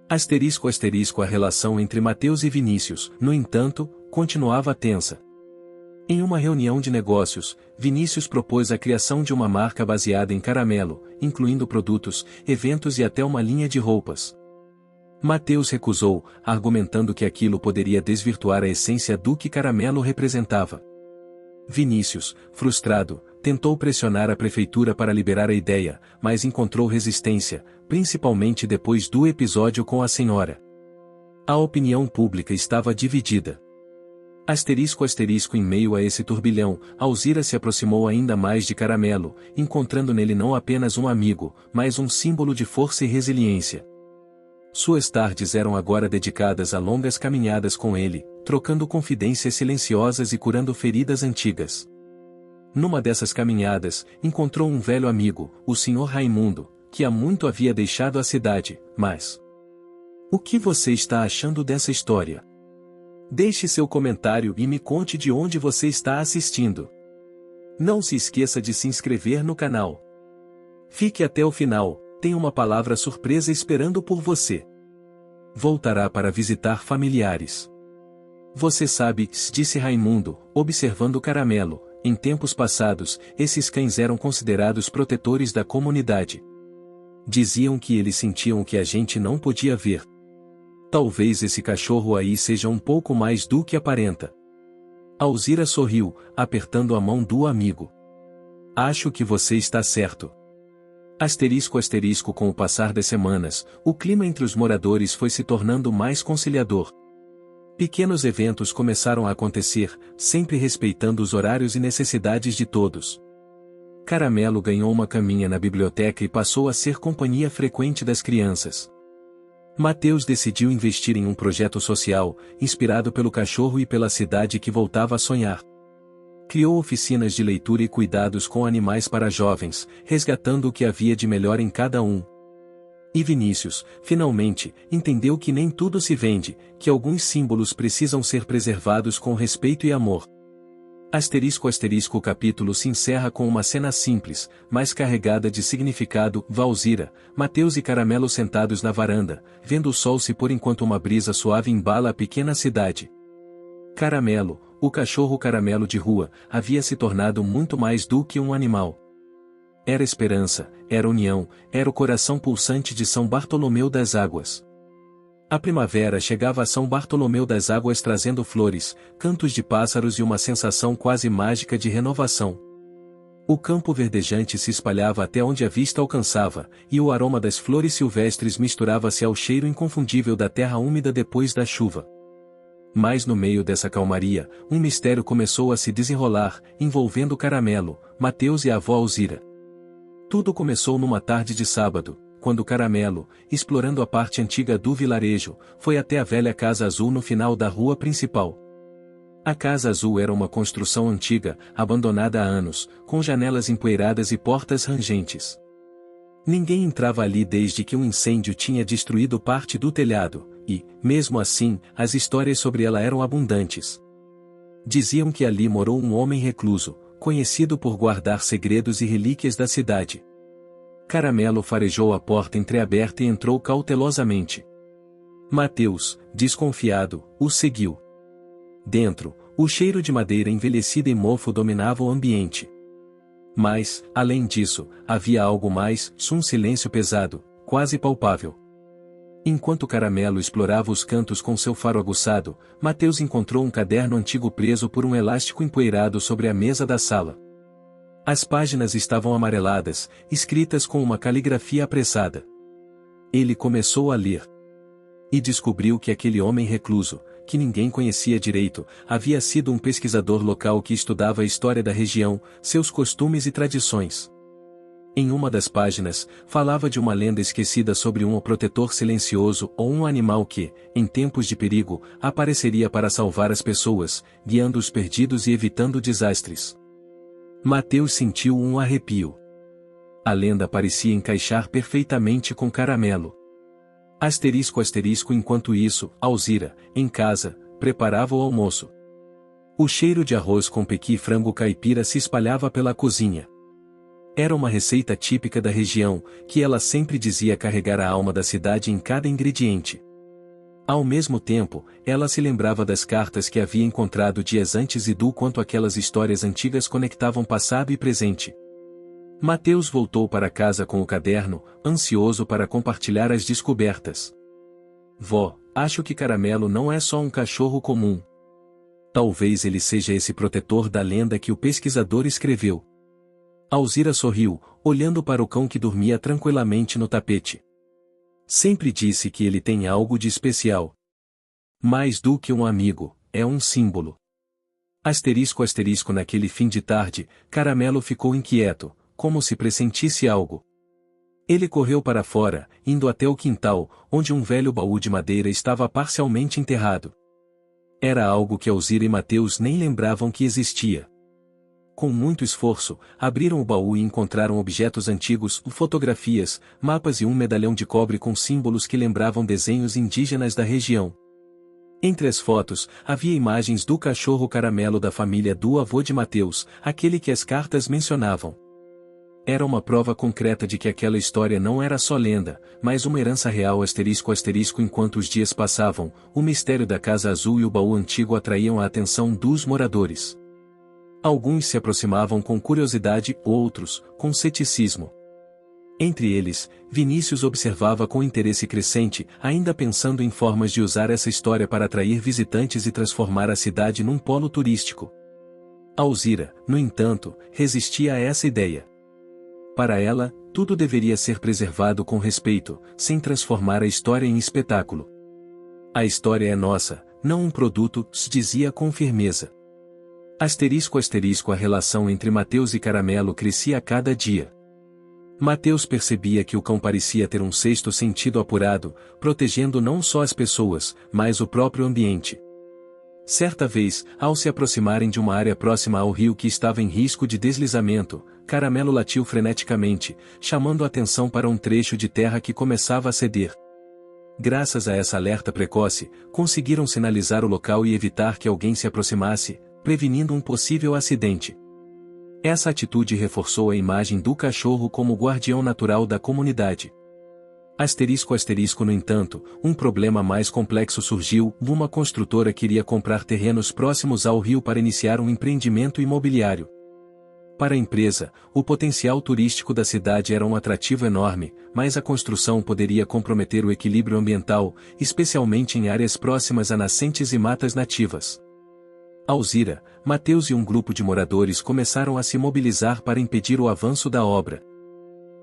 A relação entre Mateus e Vinícius, no entanto, continuava tensa. Em uma reunião de negócios, Vinícius propôs a criação de uma marca baseada em caramelo, incluindo produtos, eventos e até uma linha de roupas. Mateus recusou, argumentando que aquilo poderia desvirtuar a essência do que caramelo representava. Vinícius, frustrado, tentou pressionar a prefeitura para liberar a ideia, mas encontrou resistência, principalmente depois do episódio com a senhora. A opinião pública estava dividida. Em meio a esse turbilhão, Alzira se aproximou ainda mais de Caramelo, encontrando nele não apenas um amigo, mas um símbolo de força e resiliência. Suas tardes eram agora dedicadas a longas caminhadas com ele, trocando confidências silenciosas e curando feridas antigas. Numa dessas caminhadas, encontrou um velho amigo, o Sr. Raimundo, que há muito havia deixado a cidade, mas... O que você está achando dessa história? Deixe seu comentário e me conte de onde você está assistindo. Não se esqueça de se inscrever no canal. Fique até o final, tem uma palavra surpresa esperando por você. Voltará para visitar familiares. Você sabe, disse Raimundo, observando Caramelo, em tempos passados, esses cães eram considerados protetores da comunidade. Diziam que eles sentiam o que a gente não podia ver. Talvez esse cachorro aí seja um pouco mais do que aparenta. Alzira sorriu, apertando a mão do amigo. Acho que você está certo. Com o passar das semanas, o clima entre os moradores foi se tornando mais conciliador. Pequenos eventos começaram a acontecer, sempre respeitando os horários e necessidades de todos. Caramelo ganhou uma caminha na biblioteca e passou a ser companhia frequente das crianças. Mateus decidiu investir em um projeto social, inspirado pelo cachorro e pela cidade que voltava a sonhar. Criou oficinas de leitura e cuidados com animais para jovens, resgatando o que havia de melhor em cada um. E Vinícius, finalmente, entendeu que nem tudo se vende, que alguns símbolos precisam ser preservados com respeito e amor. O capítulo se encerra com uma cena simples, mas carregada de significado. Alzira, Mateus e Caramelo sentados na varanda, vendo o sol se pôr enquanto uma brisa suave embala a pequena cidade. Caramelo, o cachorro caramelo de rua, havia se tornado muito mais do que um animal. Era esperança, era união, era o coração pulsante de São Bartolomeu das Águas. A primavera chegava a São Bartolomeu das Águas trazendo flores, cantos de pássaros e uma sensação quase mágica de renovação. O campo verdejante se espalhava até onde a vista alcançava, e o aroma das flores silvestres misturava-se ao cheiro inconfundível da terra úmida depois da chuva. Mas no meio dessa calmaria, um mistério começou a se desenrolar, envolvendo Caramelo, Mateus e a avó Alzira. Tudo começou numa tarde de sábado, quando Caramelo, explorando a parte antiga do vilarejo, foi até a velha Casa Azul no final da rua principal. A Casa Azul era uma construção antiga, abandonada há anos, com janelas empoeiradas e portas rangentes. Ninguém entrava ali desde que um incêndio tinha destruído parte do telhado, e, mesmo assim, as histórias sobre ela eram abundantes. Diziam que ali morou um homem recluso, conhecido por guardar segredos e relíquias da cidade. Caramelo farejou a porta entreaberta e entrou cautelosamente. Mateus, desconfiado, o seguiu. Dentro, o cheiro de madeira envelhecida e mofo dominava o ambiente. Mas, além disso, havia algo mais, um silêncio pesado, quase palpável. Enquanto Caramelo explorava os cantos com seu faro aguçado, Mateus encontrou um caderno antigo preso por um elástico empoeirado sobre a mesa da sala. As páginas estavam amareladas, escritas com uma caligrafia apressada. Ele começou a ler. E descobriu que aquele homem recluso, que ninguém conhecia direito, havia sido um pesquisador local que estudava a história da região, seus costumes e tradições. Em uma das páginas, falava de uma lenda esquecida sobre um protetor silencioso ou um animal que, em tempos de perigo, apareceria para salvar as pessoas, guiando os perdidos e evitando desastres. Mateus sentiu um arrepio. A lenda parecia encaixar perfeitamente com Caramelo. Enquanto isso, Alzira, em casa, preparava o almoço. O cheiro de arroz com pequi e frango caipira se espalhava pela cozinha. Era uma receita típica da região, que ela sempre dizia carregar a alma da cidade em cada ingrediente. Ao mesmo tempo, ela se lembrava das cartas que havia encontrado dias antes e do quanto aquelas histórias antigas conectavam passado e presente. Mateus voltou para casa com o caderno, ansioso para compartilhar as descobertas. Vó, acho que Caramelo não é só um cachorro comum. Talvez ele seja esse protetor da lenda que o pesquisador escreveu. Alzira sorriu, olhando para o cão que dormia tranquilamente no tapete. Sempre disse que ele tem algo de especial. Mais do que um amigo, é um símbolo. Naquele fim de tarde, Caramelo ficou inquieto, como se pressentisse algo. Ele correu para fora, indo até o quintal, onde um velho baú de madeira estava parcialmente enterrado. Era algo que Alzira e Mateus nem lembravam que existia. Com muito esforço, abriram o baú e encontraram objetos antigos, fotografias, mapas e um medalhão de cobre com símbolos que lembravam desenhos indígenas da região. Entre as fotos, havia imagens do cachorro Caramelo da família do avô de Mateus, aquele que as cartas mencionavam. Era uma prova concreta de que aquela história não era só lenda, mas uma herança real. Enquanto os dias passavam, o mistério da Casa Azul e o baú antigo atraíam a atenção dos moradores. Alguns se aproximavam com curiosidade, outros, com ceticismo. Entre eles, Vinícius observava com interesse crescente, ainda pensando em formas de usar essa história para atrair visitantes e transformar a cidade num polo turístico. Alzira, no entanto, resistia a essa ideia. Para ela, tudo deveria ser preservado com respeito, sem transformar a história em espetáculo. A história é nossa, não um produto, dizia com firmeza. A relação entre Mateus e Caramelo crescia a cada dia. Mateus percebia que o cão parecia ter um sexto sentido apurado, protegendo não só as pessoas, mas o próprio ambiente. Certa vez, ao se aproximarem de uma área próxima ao rio que estava em risco de deslizamento, Caramelo latiu freneticamente, chamando a atenção para um trecho de terra que começava a ceder. Graças a essa alerta precoce, conseguiram sinalizar o local e evitar que alguém se aproximasse, prevenindo um possível acidente. Essa atitude reforçou a imagem do cachorro como guardião natural da comunidade. No entanto, um problema mais complexo surgiu. Uma construtora queria comprar terrenos próximos ao rio para iniciar um empreendimento imobiliário. Para a empresa, o potencial turístico da cidade era um atrativo enorme, mas a construção poderia comprometer o equilíbrio ambiental, especialmente em áreas próximas a nascentes e matas nativas. Alzira, Mateus e um grupo de moradores começaram a se mobilizar para impedir o avanço da obra.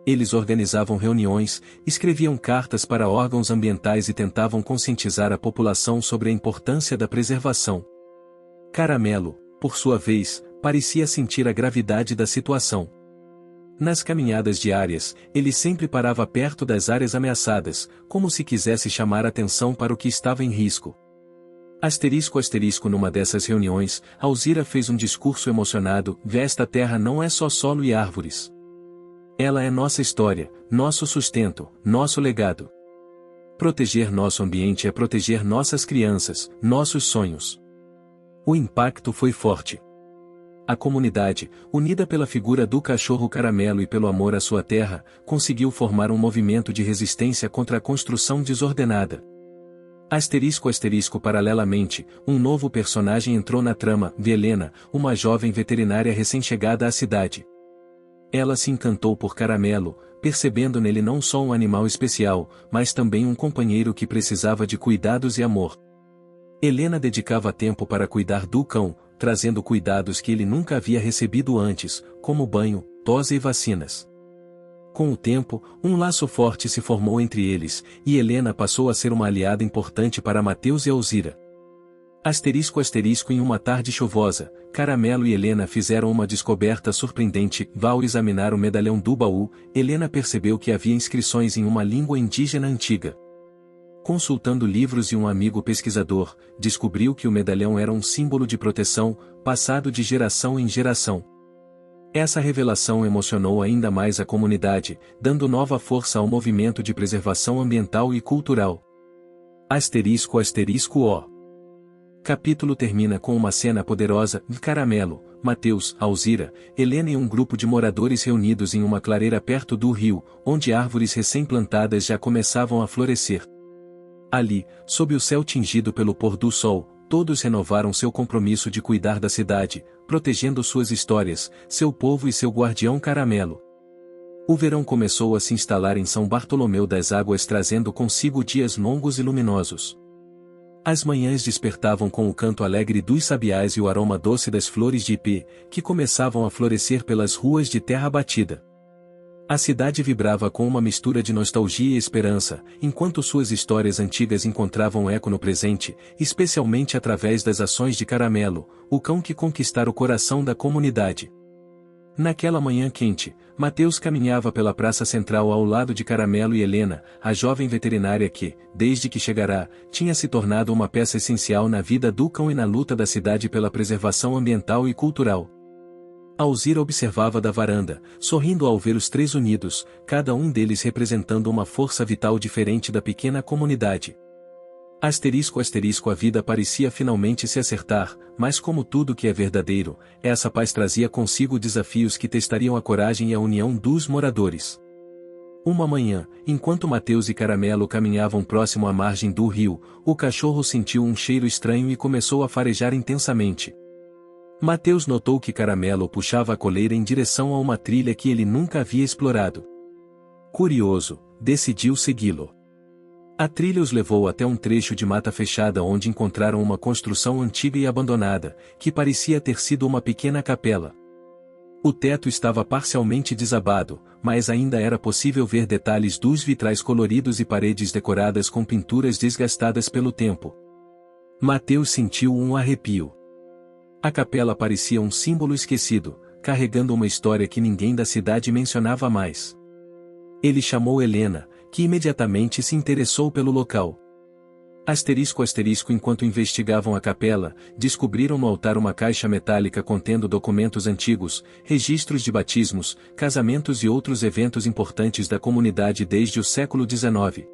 Eles organizavam reuniões, escreviam cartas para órgãos ambientais e tentavam conscientizar a população sobre a importância da preservação. Caramelo, por sua vez, parecia sentir a gravidade da situação. Nas caminhadas diárias, ele sempre parava perto das áreas ameaçadas, como se quisesse chamar atenção para o que estava em risco. Numa dessas reuniões, Alzira fez um discurso emocionado: esta terra não é só solo e árvores. Ela é nossa história, nosso sustento, nosso legado. Proteger nosso ambiente é proteger nossas crianças, nossos sonhos. O impacto foi forte. A comunidade, unida pela figura do cachorro Caramelo e pelo amor à sua terra, conseguiu formar um movimento de resistência contra a construção desordenada. Paralelamente, um novo personagem entrou na trama: Helena, uma jovem veterinária recém-chegada à cidade. Ela se encantou por Caramelo, percebendo nele não só um animal especial, mas também um companheiro que precisava de cuidados e amor. Helena dedicava tempo para cuidar do cão, trazendo cuidados que ele nunca havia recebido antes, como banho, tosa e vacinas. Com o tempo, um laço forte se formou entre eles, e Helena passou a ser uma aliada importante para Mateus e Alzira. Em uma tarde chuvosa, Caramelo e Helena fizeram uma descoberta surpreendente. Ao examinar o medalhão do baú, Helena percebeu que havia inscrições em uma língua indígena antiga. Consultando livros e um amigo pesquisador, descobriu que o medalhão era um símbolo de proteção, passado de geração em geração. Essa revelação emocionou ainda mais a comunidade, dando nova força ao movimento de preservação ambiental e cultural. *O capítulo termina com uma cena poderosa de Caramelo, Mateus, Alzira, Helena e um grupo de moradores reunidos em uma clareira perto do rio, onde árvores recém-plantadas já começavam a florescer. Ali, sob o céu tingido pelo pôr do sol, todos renovaram seu compromisso de cuidar da cidade, protegendo suas histórias, seu povo e seu guardião Caramelo. O verão começou a se instalar em São Bartolomeu das Águas, trazendo consigo dias longos e luminosos. As manhãs despertavam com o canto alegre dos sabiás e o aroma doce das flores de ipê, que começavam a florescer pelas ruas de terra batida. A cidade vibrava com uma mistura de nostalgia e esperança, enquanto suas histórias antigas encontravam eco no presente, especialmente através das ações de Caramelo, o cão que conquistara o coração da comunidade. Naquela manhã quente, Mateus caminhava pela praça central ao lado de Caramelo e Helena, a jovem veterinária que, desde que chegara, tinha se tornado uma peça essencial na vida do cão e na luta da cidade pela preservação ambiental e cultural. Alzira observava da varanda, sorrindo ao ver os três unidos, cada um deles representando uma força vital diferente da pequena comunidade. A vida parecia finalmente se acertar, mas como tudo que é verdadeiro, essa paz trazia consigo desafios que testariam a coragem e a união dos moradores. Uma manhã, enquanto Mateus e Caramelo caminhavam próximo à margem do rio, o cachorro sentiu um cheiro estranho e começou a farejar intensamente. Mateus notou que Caramelo puxava a coleira em direção a uma trilha que ele nunca havia explorado. Curioso, decidiu segui-lo. A trilha os levou até um trecho de mata fechada onde encontraram uma construção antiga e abandonada, que parecia ter sido uma pequena capela. O teto estava parcialmente desabado, mas ainda era possível ver detalhes dos vitrais coloridos e paredes decoradas com pinturas desgastadas pelo tempo. Mateus sentiu um arrepio. A capela parecia um símbolo esquecido, carregando uma história que ninguém da cidade mencionava mais. Ele chamou Helena, que imediatamente se interessou pelo local. Enquanto investigavam a capela, descobriram no altar uma caixa metálica contendo documentos antigos, registros de batismos, casamentos e outros eventos importantes da comunidade desde o século XIX.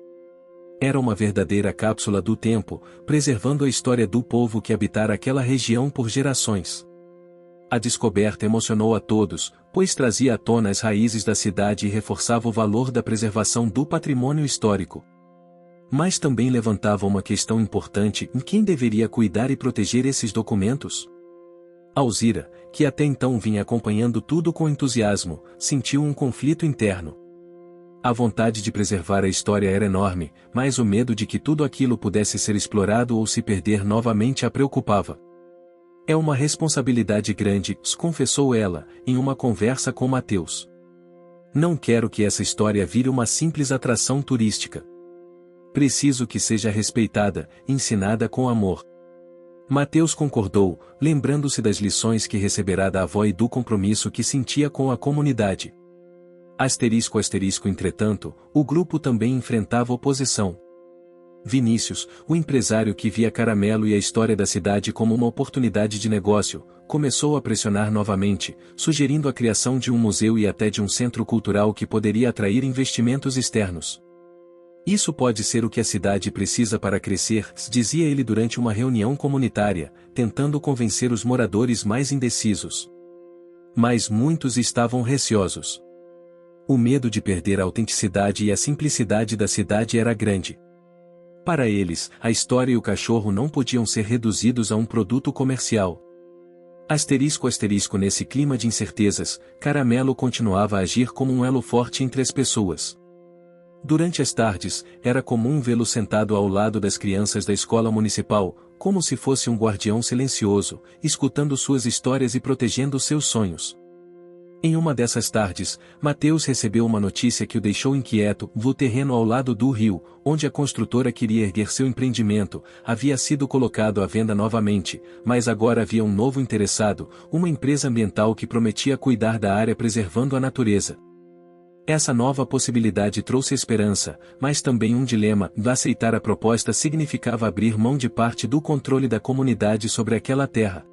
Era uma verdadeira cápsula do tempo, preservando a história do povo que habitara aquela região por gerações. A descoberta emocionou a todos, pois trazia à tona as raízes da cidade e reforçava o valor da preservação do patrimônio histórico. Mas também levantava uma questão importante: em quem deveria cuidar e proteger esses documentos? Alzira, que até então vinha acompanhando tudo com entusiasmo, sentiu um conflito interno. A vontade de preservar a história era enorme, mas o medo de que tudo aquilo pudesse ser explorado ou se perder novamente a preocupava. É uma responsabilidade grande, confessou ela, em uma conversa com Mateus. Não quero que essa história vire uma simples atração turística. Preciso que seja respeitada, ensinada com amor. Mateus concordou, lembrando-se das lições que receberá da avó e do compromisso que sentia com a comunidade. Entretanto, o grupo também enfrentava oposição. Vinícius, o empresário que via Caramelo e a história da cidade como uma oportunidade de negócio, começou a pressionar novamente, sugerindo a criação de um museu e até de um centro cultural que poderia atrair investimentos externos. Isso pode ser o que a cidade precisa para crescer, dizia ele durante uma reunião comunitária, tentando convencer os moradores mais indecisos. Mas muitos estavam receosos. O medo de perder a autenticidade e a simplicidade da cidade era grande. Para eles, a história e o cachorro não podiam ser reduzidos a um produto comercial. Nesse clima de incertezas, Caramelo continuava a agir como um elo forte entre as pessoas. Durante as tardes, era comum vê-lo sentado ao lado das crianças da escola municipal, como se fosse um guardião silencioso, escutando suas histórias e protegendo seus sonhos. Em uma dessas tardes, Mateus recebeu uma notícia que o deixou inquieto: o terreno ao lado do rio, onde a construtora queria erguer seu empreendimento, havia sido colocado à venda novamente, mas agora havia um novo interessado, uma empresa ambiental que prometia cuidar da área preservando a natureza. Essa nova possibilidade trouxe esperança, mas também um dilema: aceitar a proposta significava abrir mão de parte do controle da comunidade sobre aquela terra.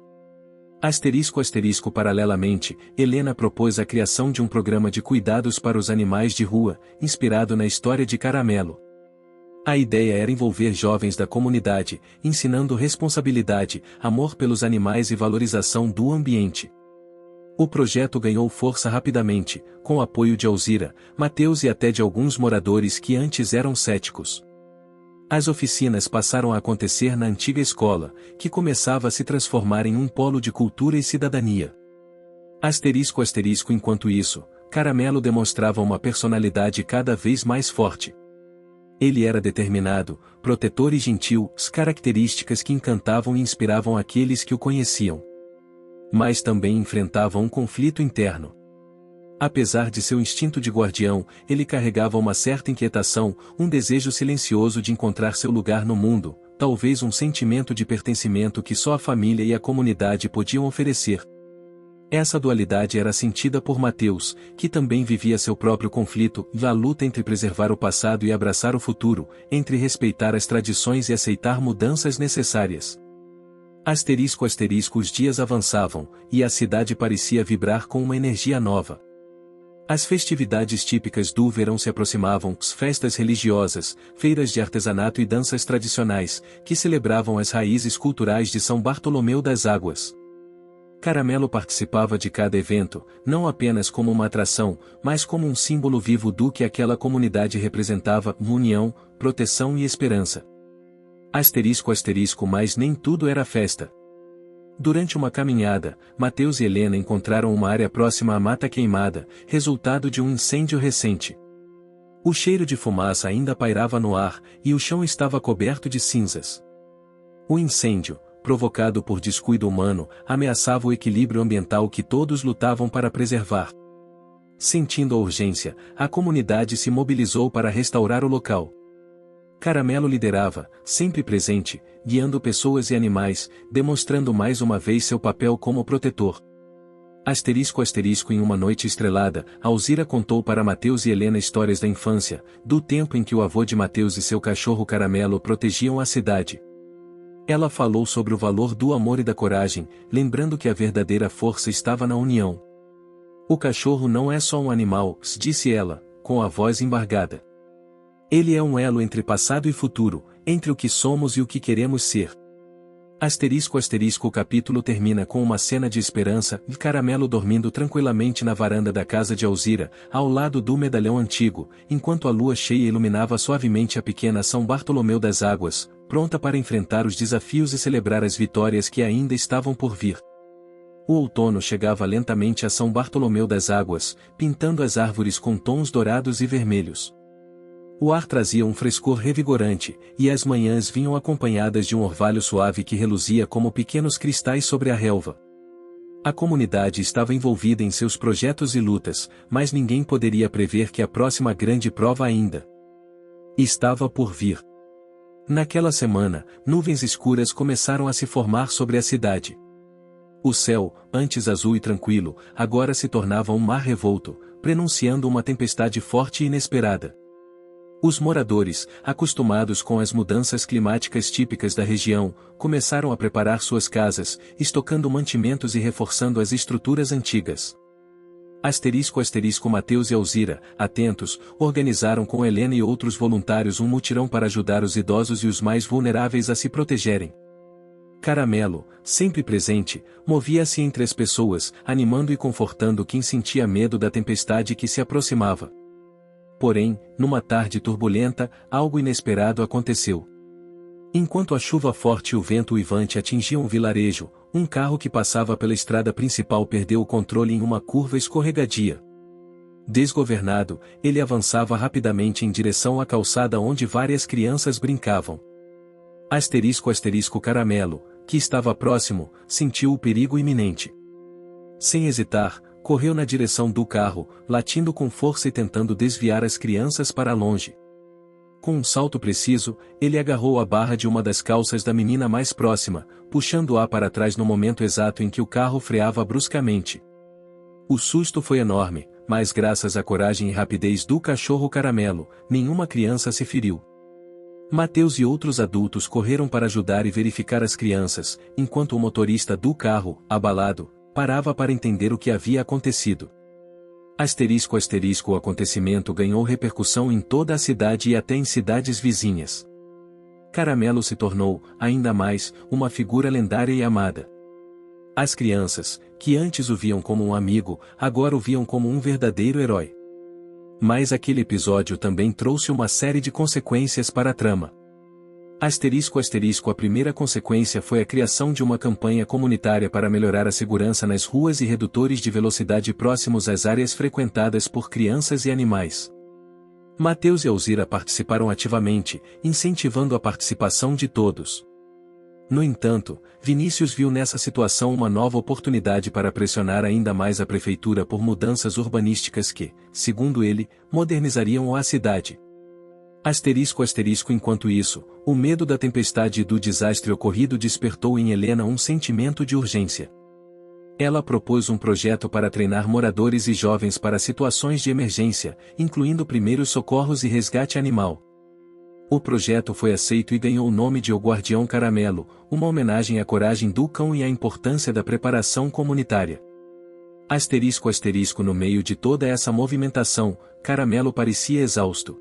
Paralelamente, Helena propôs a criação de um programa de cuidados para os animais de rua, inspirado na história de Caramelo. A ideia era envolver jovens da comunidade, ensinando responsabilidade, amor pelos animais e valorização do ambiente. O projeto ganhou força rapidamente, com o apoio de Alzira, Mateus e até de alguns moradores que antes eram céticos. As oficinas passaram a acontecer na antiga escola, que começava a se transformar em um polo de cultura e cidadania. Enquanto isso, Caramelo demonstrava uma personalidade cada vez mais forte. Ele era determinado, protetor e gentil, características que encantavam e inspiravam aqueles que o conheciam. Mas também enfrentava um conflito interno. Apesar de seu instinto de guardião, ele carregava uma certa inquietação, um desejo silencioso de encontrar seu lugar no mundo, talvez um sentimento de pertencimento que só a família e a comunidade podiam oferecer. Essa dualidade era sentida por Mateus, que também vivia seu próprio conflito, a luta entre preservar o passado e abraçar o futuro, entre respeitar as tradições e aceitar mudanças necessárias. Os dias avançavam, e a cidade parecia vibrar com uma energia nova. As festividades típicas do verão se aproximavam, festas religiosas, feiras de artesanato e danças tradicionais, que celebravam as raízes culturais de São Bartolomeu das Águas. Caramelo participava de cada evento, não apenas como uma atração, mas como um símbolo vivo do que aquela comunidade representava: união, proteção e esperança. Mas nem tudo era festa. Durante uma caminhada, Mateus e Helena encontraram uma área próxima à mata queimada, resultado de um incêndio recente. O cheiro de fumaça ainda pairava no ar, e o chão estava coberto de cinzas. O incêndio, provocado por descuido humano, ameaçava o equilíbrio ambiental que todos lutavam para preservar. Sentindo a urgência, a comunidade se mobilizou para restaurar o local. Caramelo liderava, sempre presente, guiando pessoas e animais, demonstrando mais uma vez seu papel como protetor. Em uma noite estrelada, Alzira contou para Mateus e Helena histórias da infância, do tempo em que o avô de Mateus e seu cachorro Caramelo protegiam a cidade. Ela falou sobre o valor do amor e da coragem, lembrando que a verdadeira força estava na união. O cachorro não é só um animal, disse ela, com a voz embargada. Ele é um elo entre passado e futuro, entre o que somos e o que queremos ser. O capítulo termina com uma cena de esperança, e Caramelo dormindo tranquilamente na varanda da casa de Alzira, ao lado do medalhão antigo, enquanto a lua cheia iluminava suavemente a pequena São Bartolomeu das Águas, pronta para enfrentar os desafios e celebrar as vitórias que ainda estavam por vir. O outono chegava lentamente a São Bartolomeu das Águas, pintando as árvores com tons dourados e vermelhos. O ar trazia um frescor revigorante, e as manhãs vinham acompanhadas de um orvalho suave que reluzia como pequenos cristais sobre a relva. A comunidade estava envolvida em seus projetos e lutas, mas ninguém poderia prever que a próxima grande prova ainda estava por vir. Naquela semana, nuvens escuras começaram a se formar sobre a cidade. O céu, antes azul e tranquilo, agora se tornava um mar revolto, prenunciando uma tempestade forte e inesperada. Os moradores, acostumados com as mudanças climáticas típicas da região, começaram a preparar suas casas, estocando mantimentos e reforçando as estruturas antigas. Mateus e Alzira, atentos, organizaram com Helena e outros voluntários um mutirão para ajudar os idosos e os mais vulneráveis a se protegerem. Caramelo, sempre presente, movia-se entre as pessoas, animando e confortando quem sentia medo da tempestade que se aproximava. Porém, numa tarde turbulenta, algo inesperado aconteceu. Enquanto a chuva forte e o vento uivante atingiam o vilarejo, um carro que passava pela estrada principal perdeu o controle em uma curva escorregadia. Desgovernado, ele avançava rapidamente em direção à calçada onde várias crianças brincavam. Caramelo, que estava próximo, sentiu o perigo iminente. Sem hesitar, correu na direção do carro, latindo com força e tentando desviar as crianças para longe. Com um salto preciso, ele agarrou a barra de uma das calças da menina mais próxima, puxando-a para trás no momento exato em que o carro freava bruscamente. O susto foi enorme, mas graças à coragem e rapidez do cachorro Caramelo, nenhuma criança se feriu. Mateus e outros adultos correram para ajudar e verificar as crianças, enquanto o motorista do carro, abalado, parava para entender o que havia acontecido. O acontecimento ganhou repercussão em toda a cidade e até em cidades vizinhas. Caramelo se tornou, ainda mais, uma figura lendária e amada. As crianças, que antes o viam como um amigo, agora o viam como um verdadeiro herói. Mas aquele episódio também trouxe uma série de consequências para a trama. A primeira consequência foi a criação de uma campanha comunitária para melhorar a segurança nas ruas e redutores de velocidade próximos às áreas frequentadas por crianças e animais. Mateus e Alzira participaram ativamente, incentivando a participação de todos. No entanto, Vinícius viu nessa situação uma nova oportunidade para pressionar ainda mais a prefeitura por mudanças urbanísticas que, segundo ele, modernizariam a cidade. Enquanto isso, o medo da tempestade e do desastre ocorrido despertou em Helena um sentimento de urgência. Ela propôs um projeto para treinar moradores e jovens para situações de emergência, incluindo primeiros socorros e resgate animal. O projeto foi aceito e ganhou o nome de O Guardião Caramelo, uma homenagem à coragem do cão e à importância da preparação comunitária. No meio de toda essa movimentação, Caramelo parecia exausto.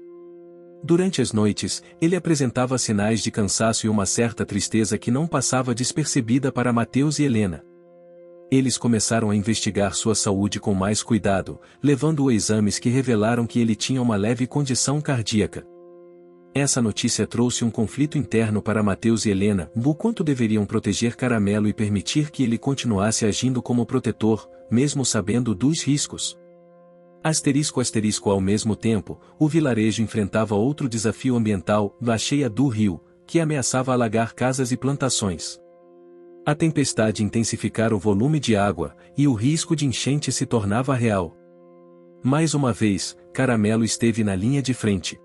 Durante as noites, ele apresentava sinais de cansaço e uma certa tristeza que não passava despercebida para Mateus e Helena. Eles começaram a investigar sua saúde com mais cuidado, levando-o a exames que revelaram que ele tinha uma leve condição cardíaca. Essa notícia trouxe um conflito interno para Mateus e Helena, o quanto deveriam proteger Caramelo e permitir que ele continuasse agindo como protetor, mesmo sabendo dos riscos. Ao mesmo tempo, o vilarejo enfrentava outro desafio ambiental, a cheia do rio, que ameaçava alagar casas e plantações. A tempestade intensificara o volume de água, e o risco de enchente se tornava real. Mais uma vez, Caramelo esteve na linha de frente.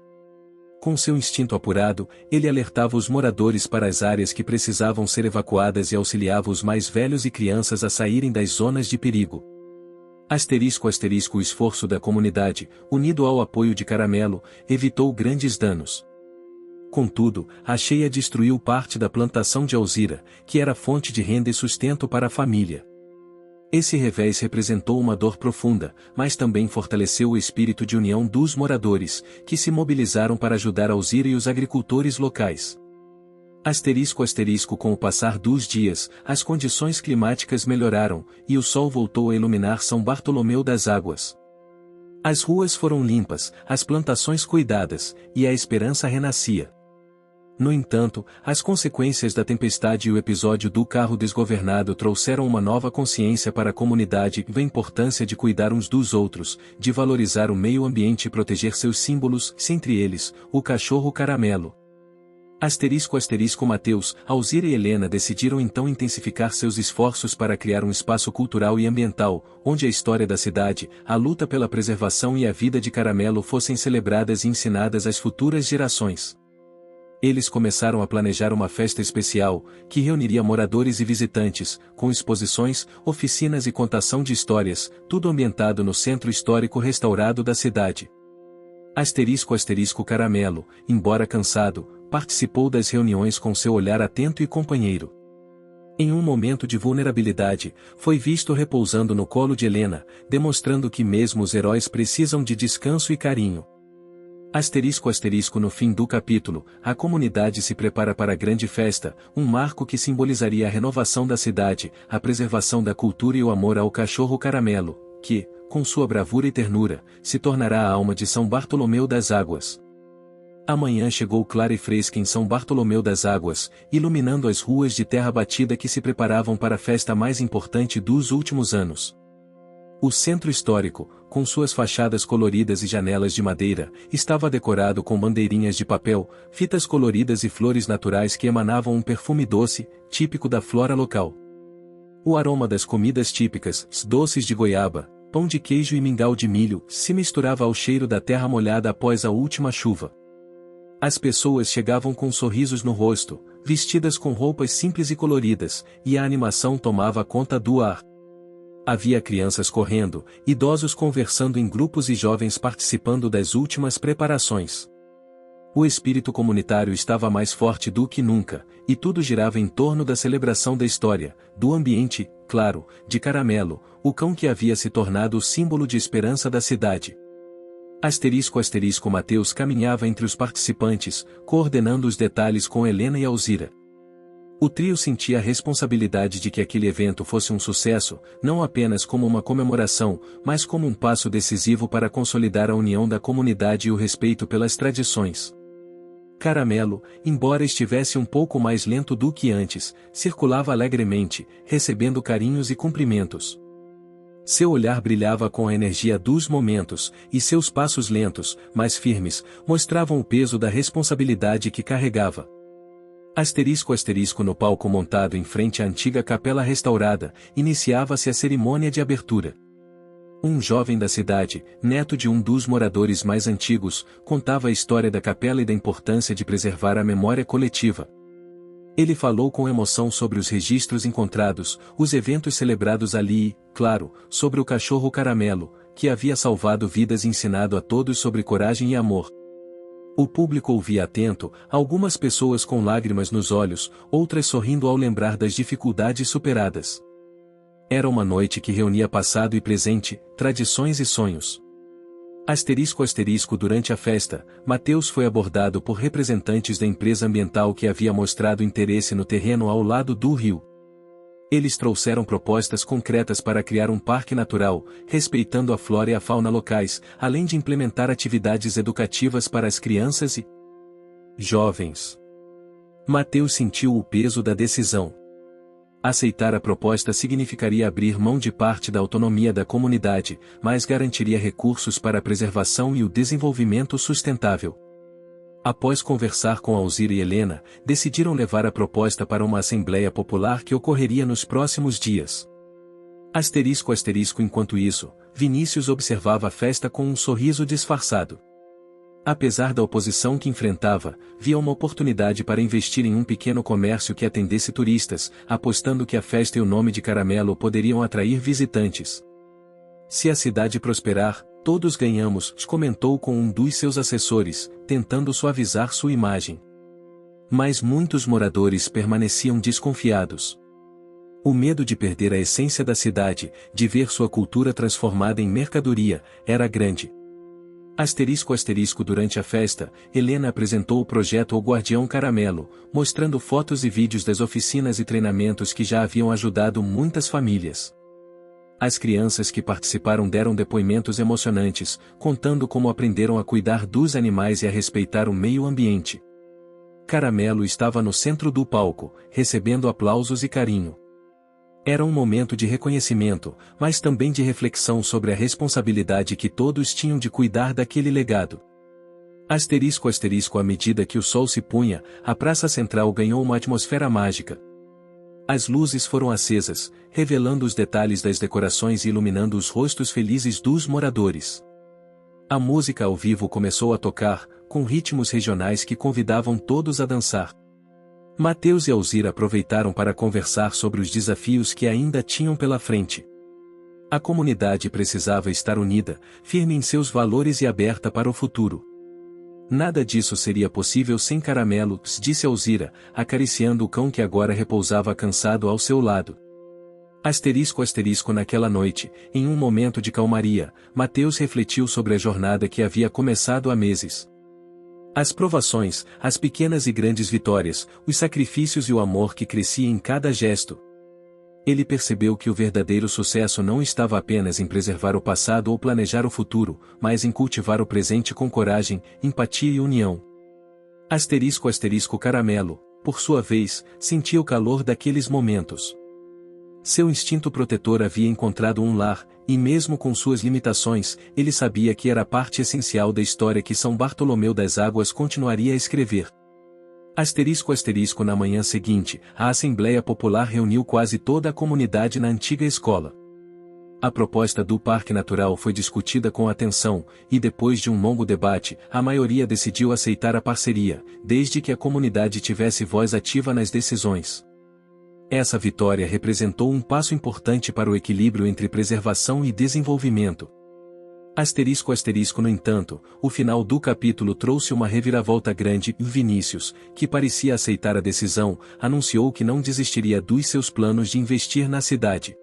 Com seu instinto apurado, ele alertava os moradores para as áreas que precisavam ser evacuadas e auxiliava os mais velhos e crianças a saírem das zonas de perigo. O esforço da comunidade, unido ao apoio de Caramelo, evitou grandes danos. Contudo, a cheia destruiu parte da plantação de Alzira, que era fonte de renda e sustento para a família. Esse revés representou uma dor profunda, mas também fortaleceu o espírito de união dos moradores, que se mobilizaram para ajudar Alzira e os agricultores locais. Com o passar dos dias, as condições climáticas melhoraram, e o sol voltou a iluminar São Bartolomeu das Águas. As ruas foram limpas, as plantações cuidadas, e a esperança renascia. No entanto, as consequências da tempestade e o episódio do carro desgovernado trouxeram uma nova consciência para a comunidade da importância de cuidar uns dos outros, de valorizar o meio ambiente e proteger seus símbolos, entre eles, o cachorro Caramelo. Mateus, Alzira e Helena decidiram então intensificar seus esforços para criar um espaço cultural e ambiental, onde a história da cidade, a luta pela preservação e a vida de Caramelo fossem celebradas e ensinadas às futuras gerações. Eles começaram a planejar uma festa especial, que reuniria moradores e visitantes, com exposições, oficinas e contação de histórias, tudo ambientado no centro histórico restaurado da cidade. Caramelo, embora cansado, participou das reuniões com seu olhar atento e companheiro. Em um momento de vulnerabilidade, foi visto repousando no colo de Helena, demonstrando que mesmo os heróis precisam de descanso e carinho. No fim do capítulo, a comunidade se prepara para a grande festa, um marco que simbolizaria a renovação da cidade, a preservação da cultura e o amor ao cachorro Caramelo, que, com sua bravura e ternura, se tornará a alma de São Bartolomeu das Águas. A manhã chegou clara e fresca em São Bartolomeu das Águas, iluminando as ruas de terra batida que se preparavam para a festa mais importante dos últimos anos. O centro histórico, com suas fachadas coloridas e janelas de madeira, estava decorado com bandeirinhas de papel, fitas coloridas e flores naturais que emanavam um perfume doce, típico da flora local. O aroma das comidas típicas, doces de goiaba, pão de queijo e mingau de milho, se misturava ao cheiro da terra molhada após a última chuva. As pessoas chegavam com sorrisos no rosto, vestidas com roupas simples e coloridas, e a animação tomava conta do ar. Havia crianças correndo, idosos conversando em grupos e jovens participando das últimas preparações. O espírito comunitário estava mais forte do que nunca, e tudo girava em torno da celebração da história, do ambiente, claro, de Caramelo, o cão que havia se tornado o símbolo de esperança da cidade. Mateus caminhava entre os participantes, coordenando os detalhes com Helena e Alzira. O trio sentia a responsabilidade de que aquele evento fosse um sucesso, não apenas como uma comemoração, mas como um passo decisivo para consolidar a união da comunidade e o respeito pelas tradições. Caramelo, embora estivesse um pouco mais lento do que antes, circulava alegremente, recebendo carinhos e cumprimentos. Seu olhar brilhava com a energia dos momentos, e seus passos lentos, mas firmes, mostravam o peso da responsabilidade que carregava. No palco montado em frente à antiga capela restaurada, iniciava-se a cerimônia de abertura. Um jovem da cidade, neto de um dos moradores mais antigos, contava a história da capela e da importância de preservar a memória coletiva. Ele falou com emoção sobre os registros encontrados, os eventos celebrados ali e, claro, sobre o cachorro Caramelo, que havia salvado vidas e ensinado a todos sobre coragem e amor. O público ouvia atento, algumas pessoas com lágrimas nos olhos, outras sorrindo ao lembrar das dificuldades superadas. Era uma noite que reunia passado e presente, tradições e sonhos. Durante a festa, Mateus foi abordado por representantes da empresa ambiental que havia mostrado interesse no terreno ao lado do rio. Eles trouxeram propostas concretas para criar um parque natural, respeitando a flora e a fauna locais, além de implementar atividades educativas para as crianças e jovens. Mateus sentiu o peso da decisão. Aceitar a proposta significaria abrir mão de parte da autonomia da comunidade, mas garantiria recursos para a preservação e o desenvolvimento sustentável. Após conversar com Alzira e Helena, decidiram levar a proposta para uma assembleia popular que ocorreria nos próximos dias. Enquanto isso, Vinícius observava a festa com um sorriso disfarçado. Apesar da oposição que enfrentava, via uma oportunidade para investir em um pequeno comércio que atendesse turistas, apostando que a festa e o nome de Caramelo poderiam atrair visitantes. Se a cidade prosperar, todos ganhamos, comentou com um dos seus assessores, tentando suavizar sua imagem. Mas muitos moradores permaneciam desconfiados. O medo de perder a essência da cidade, de ver sua cultura transformada em mercadoria, era grande. Durante a festa, Helena apresentou o projeto O Guardião Caramelo, mostrando fotos e vídeos das oficinas e treinamentos que já haviam ajudado muitas famílias. As crianças que participaram deram depoimentos emocionantes, contando como aprenderam a cuidar dos animais e a respeitar o meio ambiente. Caramelo estava no centro do palco, recebendo aplausos e carinho. Era um momento de reconhecimento, mas também de reflexão sobre a responsabilidade que todos tinham de cuidar daquele legado. À medida que o sol se punha, a praça central ganhou uma atmosfera mágica. As luzes foram acesas, revelando os detalhes das decorações e iluminando os rostos felizes dos moradores. A música ao vivo começou a tocar, com ritmos regionais que convidavam todos a dançar. Mateus e Alzira aproveitaram para conversar sobre os desafios que ainda tinham pela frente. A comunidade precisava estar unida, firme em seus valores e aberta para o futuro. Nada disso seria possível sem Caramelo, disse Alzira, acariciando o cão que agora repousava cansado ao seu lado. Naquela noite, em um momento de calmaria, Mateus refletiu sobre a jornada que havia começado há meses. As provações, as pequenas e grandes vitórias, os sacrifícios e o amor que crescia em cada gesto. Ele percebeu que o verdadeiro sucesso não estava apenas em preservar o passado ou planejar o futuro, mas em cultivar o presente com coragem, empatia e união. Caramelo, por sua vez, sentia o calor daqueles momentos. Seu instinto protetor havia encontrado um lar, e mesmo com suas limitações, ele sabia que era parte essencial da história que São Bartolomeu das Águas continuaria a escrever. Na manhã seguinte, a Assembleia Popular reuniu quase toda a comunidade na antiga escola. A proposta do Parque Natural foi discutida com atenção, e depois de um longo debate, a maioria decidiu aceitar a parceria, desde que a comunidade tivesse voz ativa nas decisões. Essa vitória representou um passo importante para o equilíbrio entre preservação e desenvolvimento. No entanto, o final do capítulo trouxe uma reviravolta grande. Vinícius, que parecia aceitar a decisão, anunciou que não desistiria dos seus planos de investir na cidade.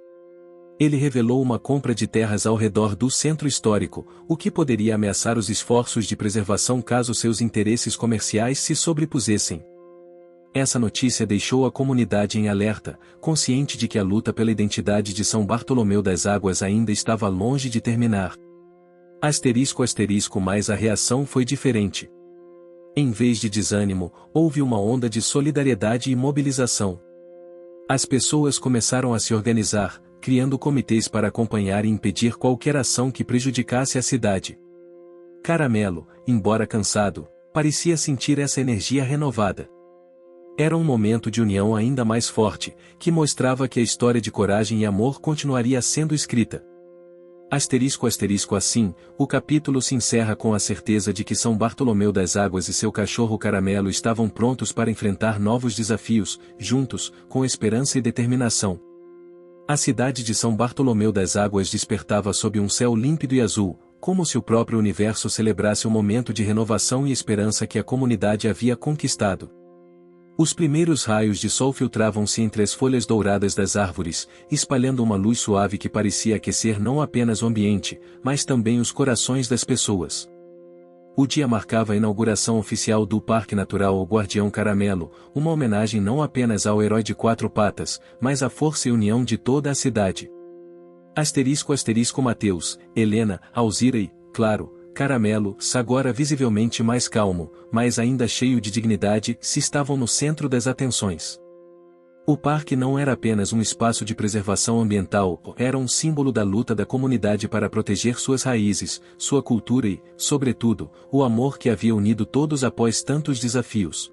Ele revelou uma compra de terras ao redor do centro histórico, o que poderia ameaçar os esforços de preservação caso seus interesses comerciais se sobrepusessem. Essa notícia deixou a comunidade em alerta, consciente de que a luta pela identidade de São Bartolomeu das Águas ainda estava longe de terminar. Mas a reação foi diferente. Em vez de desânimo, houve uma onda de solidariedade e mobilização. As pessoas começaram a se organizar, criando comitês para acompanhar e impedir qualquer ação que prejudicasse a cidade. Caramelo, embora cansado, parecia sentir essa energia renovada. Era um momento de união ainda mais forte, que mostrava que a história de coragem e amor continuaria sendo escrita. Assim, o capítulo se encerra com a certeza de que São Bartolomeu das Águas e seu cachorro Caramelo estavam prontos para enfrentar novos desafios, juntos, com esperança e determinação. A cidade de São Bartolomeu das Águas despertava sob um céu límpido e azul, como se o próprio universo celebrasse o momento de renovação e esperança que a comunidade havia conquistado. Os primeiros raios de sol filtravam-se entre as folhas douradas das árvores, espalhando uma luz suave que parecia aquecer não apenas o ambiente, mas também os corações das pessoas. O dia marcava a inauguração oficial do Parque Natural ao Guardião Caramelo, uma homenagem não apenas ao herói de 4 patas, mas à força e união de toda a cidade. Mateus, Helena, Alzira e, claro, Caramelo, agora visivelmente mais calmo, mas ainda cheio de dignidade, se estavam no centro das atenções. O parque não era apenas um espaço de preservação ambiental, era um símbolo da luta da comunidade para proteger suas raízes, sua cultura e, sobretudo, o amor que havia unido todos após tantos desafios.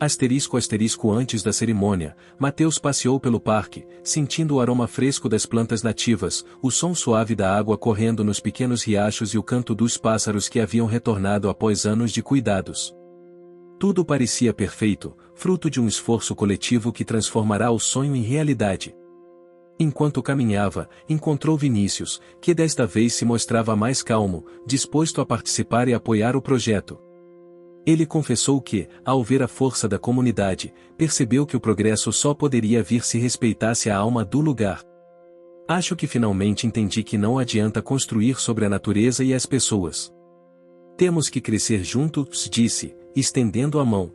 Antes da cerimônia, Mateus passeou pelo parque, sentindo o aroma fresco das plantas nativas, o som suave da água correndo nos pequenos riachos e o canto dos pássaros que haviam retornado após anos de cuidados. Tudo parecia perfeito, fruto de um esforço coletivo que transformará o sonho em realidade. Enquanto caminhava, encontrou Vinícius, que desta vez se mostrava mais calmo, disposto a participar e apoiar o projeto. Ele confessou que, ao ver a força da comunidade, percebeu que o progresso só poderia vir se respeitasse a alma do lugar. Acho que finalmente entendi que não adianta construir sobre a natureza e as pessoas. Temos que crescer juntos, disse, estendendo a mão.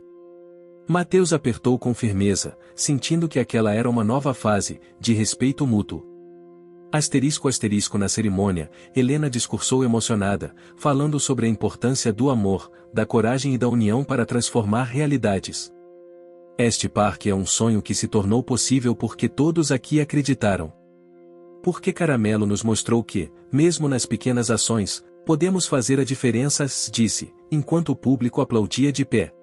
Mateus apertou com firmeza, sentindo que aquela era uma nova fase, de respeito mútuo. Na cerimônia, Helena discursou emocionada, falando sobre a importância do amor, da coragem e da união para transformar realidades. Este parque é um sonho que se tornou possível porque todos aqui acreditaram. Porque Caramelo nos mostrou que, mesmo nas pequenas ações, podemos fazer a diferença, disse, enquanto o público aplaudia de pé.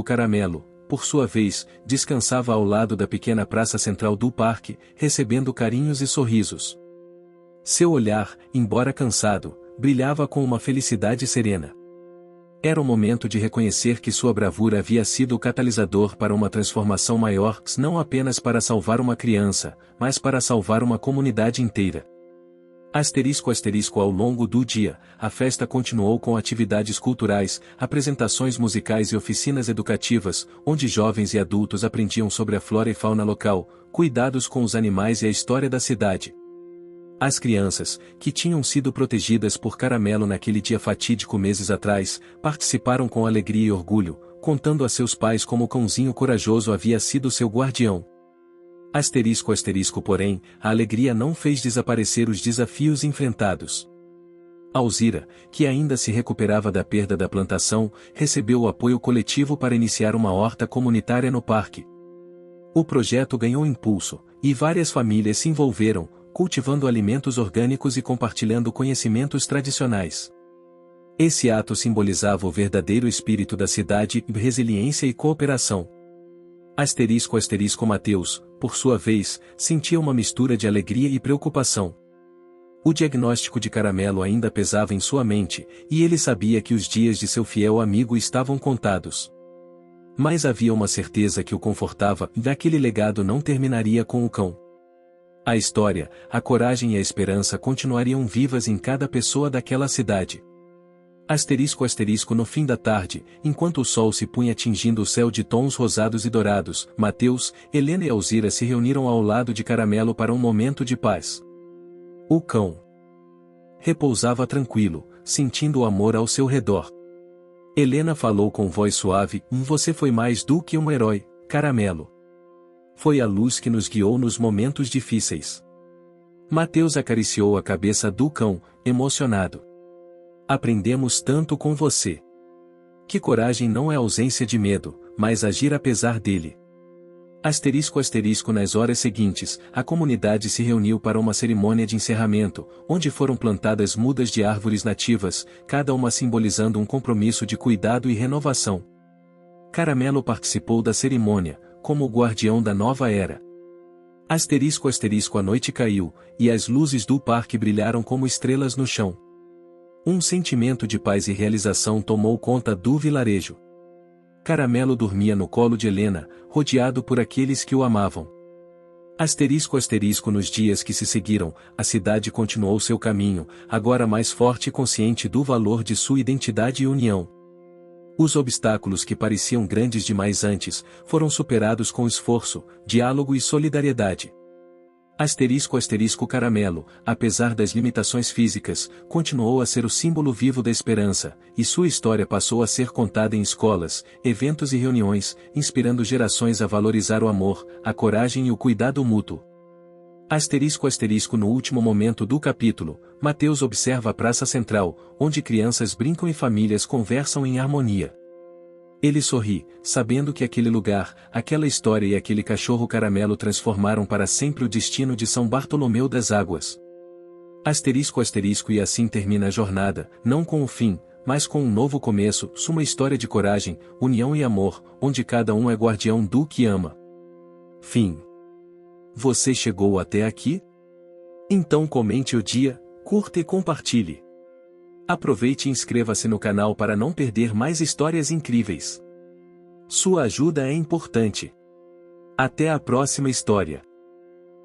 Caramelo, por sua vez, descansava ao lado da pequena praça central do parque, recebendo carinhos e sorrisos. Seu olhar, embora cansado, brilhava com uma felicidade serena. Era o momento de reconhecer que sua bravura havia sido o catalisador para uma transformação maior, não apenas para salvar uma criança, mas para salvar uma comunidade inteira. Ao longo do dia, a festa continuou com atividades culturais, apresentações musicais e oficinas educativas, onde jovens e adultos aprendiam sobre a flora e fauna local, cuidados com os animais e a história da cidade. As crianças, que tinham sido protegidas por Caramelo naquele dia fatídico meses atrás, participaram com alegria e orgulho, contando a seus pais como o cãozinho corajoso havia sido seu guardião. Porém, a alegria não fez desaparecer os desafios enfrentados. Alzira, que ainda se recuperava da perda da plantação, recebeu o apoio coletivo para iniciar uma horta comunitária no parque. O projeto ganhou impulso, e várias famílias se envolveram, cultivando alimentos orgânicos e compartilhando conhecimentos tradicionais. Esse ato simbolizava o verdadeiro espírito da cidade, resiliência e cooperação. Mateus, por sua vez, sentia uma mistura de alegria e preocupação. O diagnóstico de Caramelo ainda pesava em sua mente, e ele sabia que os dias de seu fiel amigo estavam contados. Mas havia uma certeza que o confortava, daquele legado não terminaria com o cão. A história, a coragem e a esperança continuariam vivas em cada pessoa daquela cidade. Asterisco no fim da tarde, enquanto o sol se punha tingindo o céu de tons rosados e dourados, Mateus, Helena e Alzira se reuniram ao lado de Caramelo para um momento de paz. O cão repousava tranquilo, sentindo o amor ao seu redor. Helena falou com voz suave: Você foi mais do que um herói, Caramelo. Foi a luz que nos guiou nos momentos difíceis. Mateus acariciou a cabeça do cão, emocionado. Aprendemos tanto com você. Que coragem não é ausência de medo, mas agir apesar dele. Asterisco nas horas seguintes, a comunidade se reuniu para uma cerimônia de encerramento, onde foram plantadas mudas de árvores nativas, cada uma simbolizando um compromisso de cuidado e renovação. Caramelo participou da cerimônia, como o guardião da nova era. Asterisco a noite caiu, e as luzes do parque brilharam como estrelas no chão. Um sentimento de paz e realização tomou conta do vilarejo. Caramelo dormia no colo de Helena, rodeado por aqueles que o amavam. Asterisco nos dias que se seguiram, a cidade continuou seu caminho, agora mais forte e consciente do valor de sua identidade e união. Os obstáculos que pareciam grandes demais antes, foram superados com esforço, diálogo e solidariedade. Asterisco Caramelo, apesar das limitações físicas, continuou a ser o símbolo vivo da esperança, e sua história passou a ser contada em escolas, eventos e reuniões, inspirando gerações a valorizar o amor, a coragem e o cuidado mútuo. Asterisco no último momento do capítulo, Mateus observa a praça central, onde crianças brincam e famílias conversam em harmonia. Ele sorri, sabendo que aquele lugar, aquela história e aquele cachorro Caramelo transformaram para sempre o destino de São Bartolomeu das Águas. Asterisco e assim termina a jornada, não com o fim, mas com um novo começo, uma história de coragem, união e amor, onde cada um é guardião do que ama. Fim. Você chegou até aqui? Então comente o dia, curta e compartilhe. Aproveite e inscreva-se no canal para não perder mais histórias incríveis. Sua ajuda é importante. Até a próxima história.